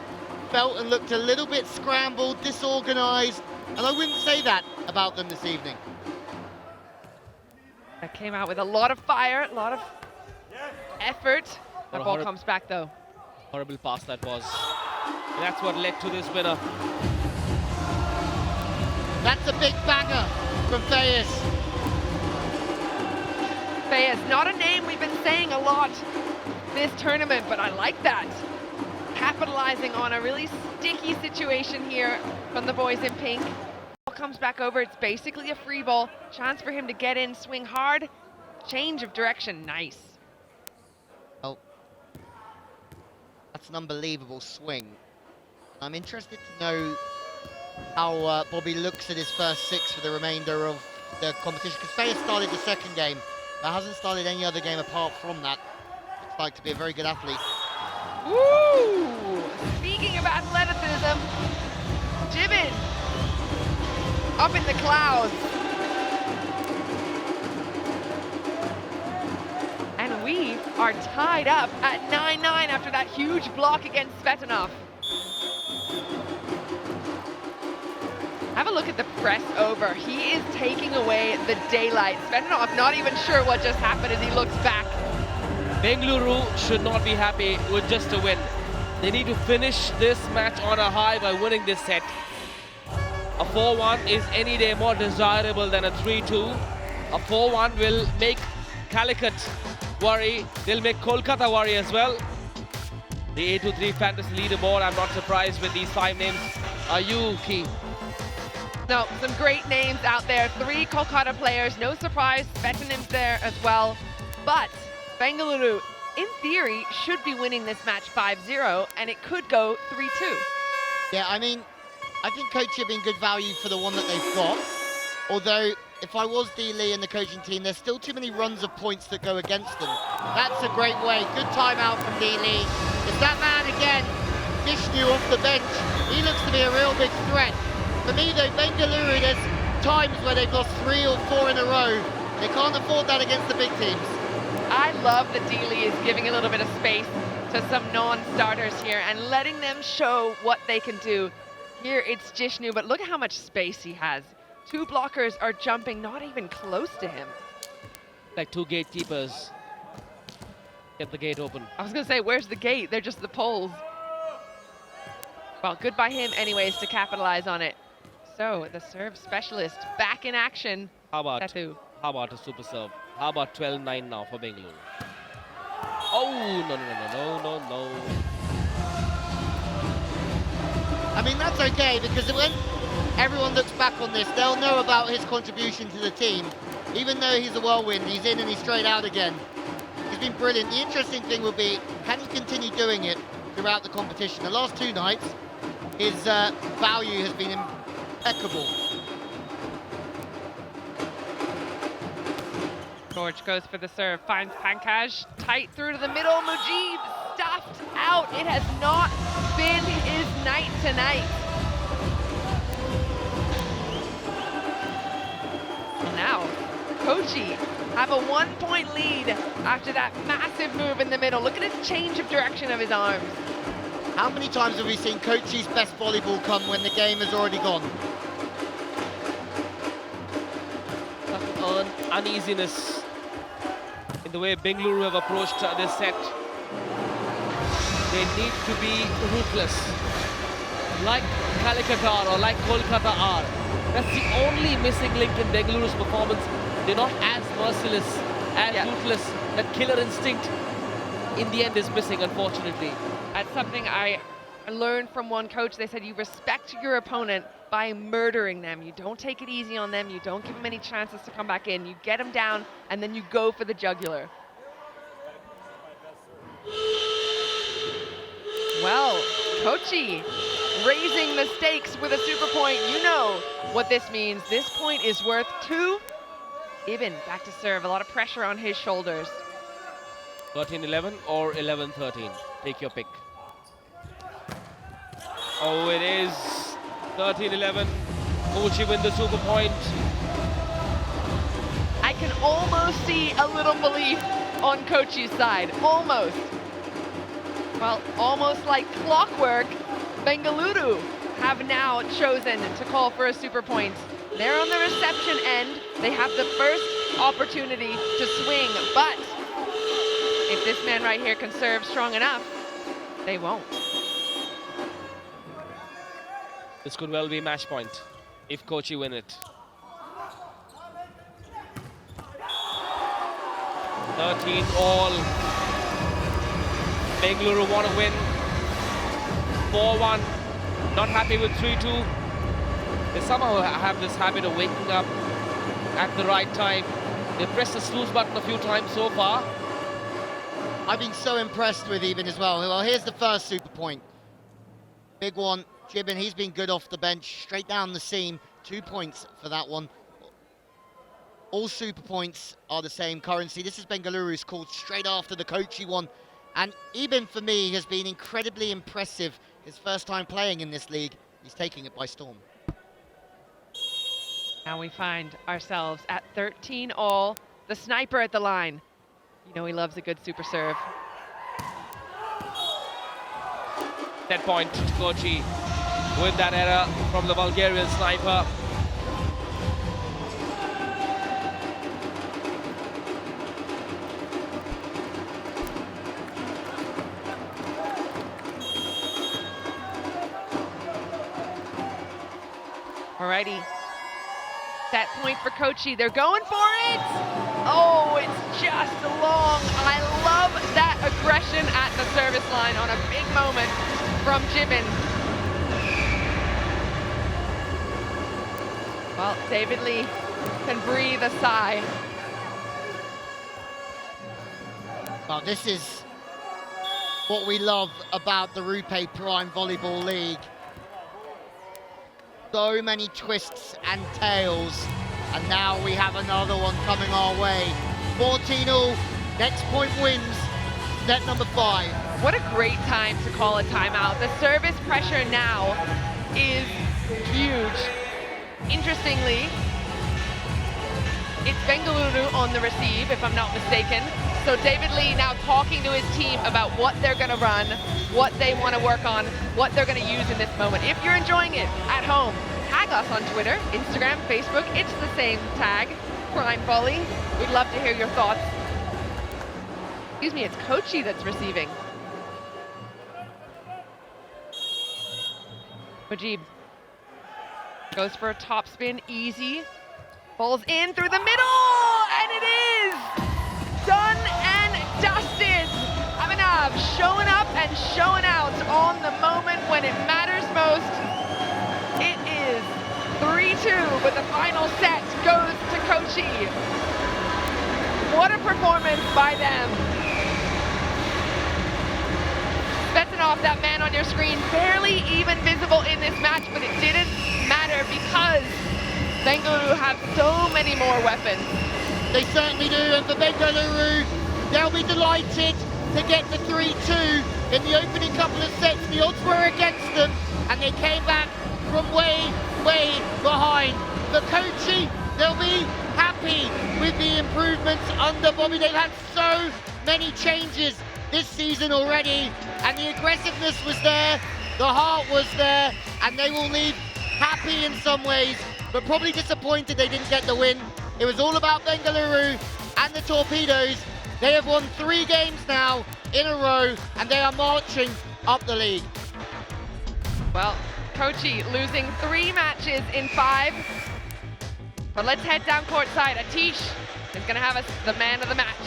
S2: felt and looked a little bit scrambled, disorganized, and I wouldn't say that about them this evening.
S1: That came out with a lot of fire, a lot of effort. That ball comes back though.
S3: Horrible pass that was. And that's what led to this winner.
S2: That's a big banger from Fayez.
S1: Fayez, not a name we've been saying a lot this tournament, but I like that. Capitalizing on a really sticky situation here from the boys in pink. Ball comes back over, it's basically a free ball. Chance for him to get in, swing hard, change of direction, nice.
S2: Oh, that's an unbelievable swing. I'm interested to know how Bobby looks at his first six for the remainder of the competition, because Fayez started the second game, but hasn't started any other game apart from that. Looks like to be a very good athlete.
S1: Woo! Speaking of athleticism, Jibin up in the clouds. And we are tied up at 9-9 after that huge block against Svetanov. Have a look at the press over. He is taking away the daylight. Svetanov not even sure what just happened as he looks back.
S3: Bengaluru should not be happy with just a win. They need to finish this match on a high by winning this set. A 4-1 is any day more desirable than a 3-2. A 4-1 will make Calicut worry. They'll make Kolkata worry as well. The A23 fantasy leaderboard, I'm not surprised with these 5 names. Are you, Key?
S1: No, some great names out there. 3 Kolkata players, no surprise. Svetanim's there as well. But Bengaluru, in theory, should be winning this match 5-0, and it could go 3-2.
S2: Yeah, I mean, I think Kochi have been good value for the one that they've got. Although, if I was D. Lee and the coaching team, there's still too many runs of points that go against them. That's a great way. Good timeout from D. Lee. It's that man again, Vishnu off the bench. He looks to be a real big threat. For me, though, Bengaluru, there's times where they've lost 3 or 4 in a row. They can't afford that against the big teams.
S1: I love that Dealey is giving a little bit of space to some non-starters here and letting them show what they can do. Here it's Jishnu, but look at how much space he has. 2 blockers are jumping not even close to him.
S3: Like 2 gatekeepers. Get the gate open.
S1: I was gonna say, where's the gate? They're just the poles. Well, good by him anyways to capitalize on it. So the serve specialist back in action.
S3: How about a super serve? How about 12-9 now for Bengaluru? Oh, no.
S2: I mean, think that's okay, because when everyone looks back on this, they'll know about his contribution to the team. Even though he's a whirlwind, he's in and he's straight out again. He's been brilliant. The interesting thing will be, can he continue doing it throughout the competition? The last 2 nights, his value has been impeccable.
S1: George goes for the serve, finds Pankaj, tight through to the middle. Mujib stuffed out. It has not been his night tonight. And now, Kochi have a 1-point lead after that massive move in the middle. Look at his change of direction of his arms.
S2: How many times have we seen Kochi's best volleyball come when the game has already gone?
S3: Uneasiness in the way Bengaluru have approached this set. They need to be ruthless, like Calicut are or like Kolkata are. That's the only missing link in Bengaluru's performance. They're not as merciless, as ruthless. That killer instinct in the end is missing, unfortunately.
S1: That's something I learned from one coach. They said you respect your opponent by murdering them. You don't take it easy on them. You don't give them any chances to come back in. You get them down, and then you go for the jugular. Well, Kochi raising the stakes with a super point. You know what this means. This point is worth 2. Ibn back to serve. A lot of pressure on his shoulders.
S3: 13-11 or 11-13. Take your pick. Oh, it is 13-11. Kochi win the super point.
S1: I can almost see a little belief on Kochi's side. Almost. Well, almost like clockwork, Bengaluru have now chosen to call for a super point. They're on the reception end. They have the first opportunity to swing, but if this man right here can serve strong enough, they won't.
S3: This could well be match point if Kochi win it. 13 all. Bengaluru want to win. 4-1. Not happy with 3-2. They somehow have this habit of waking up at the right time. They pressed the snooze button a few times so far.
S2: I've been so impressed with Eben as well. Well, here's the first super point. Big one. Gibbon, he's been good off the bench, straight down the seam. 2 points for that one. All super points are the same currency. This is Bengaluru's called straight after the Kochi one. And Eben, for me, has been incredibly impressive. His first time playing in this league. He's taking it by storm.
S1: Now we find ourselves at 13 all. The sniper at the line. You know he loves a good super serve.
S3: That point to Kochi with that error from the Bulgarian sniper.
S1: Alrighty. Set point for Kochi. They're going for it. Oh, it's just long. I love that aggression at the service line on a big moment from Gibbon. Well, David Lee can breathe a sigh.
S2: Well, this is what we love about the RuPay Prime Volleyball League. So many twists and tails, and now we have another one coming our way. 14-all, next point wins, set number 5.
S1: What a great time to call a timeout. The service pressure now is huge. Interestingly, it's Bengaluru on the receive, if I'm not mistaken. So David Lee now talking to his team about what they're going to run, what they want to work on, what they're going to use in this moment. If you're enjoying it at home, tag us on Twitter, Instagram, Facebook. It's the same tag, Prime Volley. We'd love to hear your thoughts. Excuse me, it's Kochi that's receiving. Mujib goes for a top spin, easy. Ball's in through the middle, and it is done and dusted. Ahmedabad showing up and showing out on the moment when it matters most. 3-2, but the final set goes to Kochi. What a performance by them. Svetanov, that man on your screen, barely even visible in this match, but it didn't matter because Bengaluru have so many more weapons.
S2: They certainly do, and for Bengaluru, they'll be delighted to get the 3-2 in the opening couple of sets. The odds were against them, and they came back from way, way behind. For Kochi, they'll be happy with the improvements under Bobby. They've had so many changes this season already, and the aggressiveness was there, the heart was there, and they will leave happy in some ways, but probably disappointed they didn't get the win. It was all about Bengaluru and the Torpedoes. They have won 3 games now in a row, and they are marching up the league.
S1: Well, Kochi losing 3 matches in 5. But let's head down courtside. Atish is going to have us the man of the match.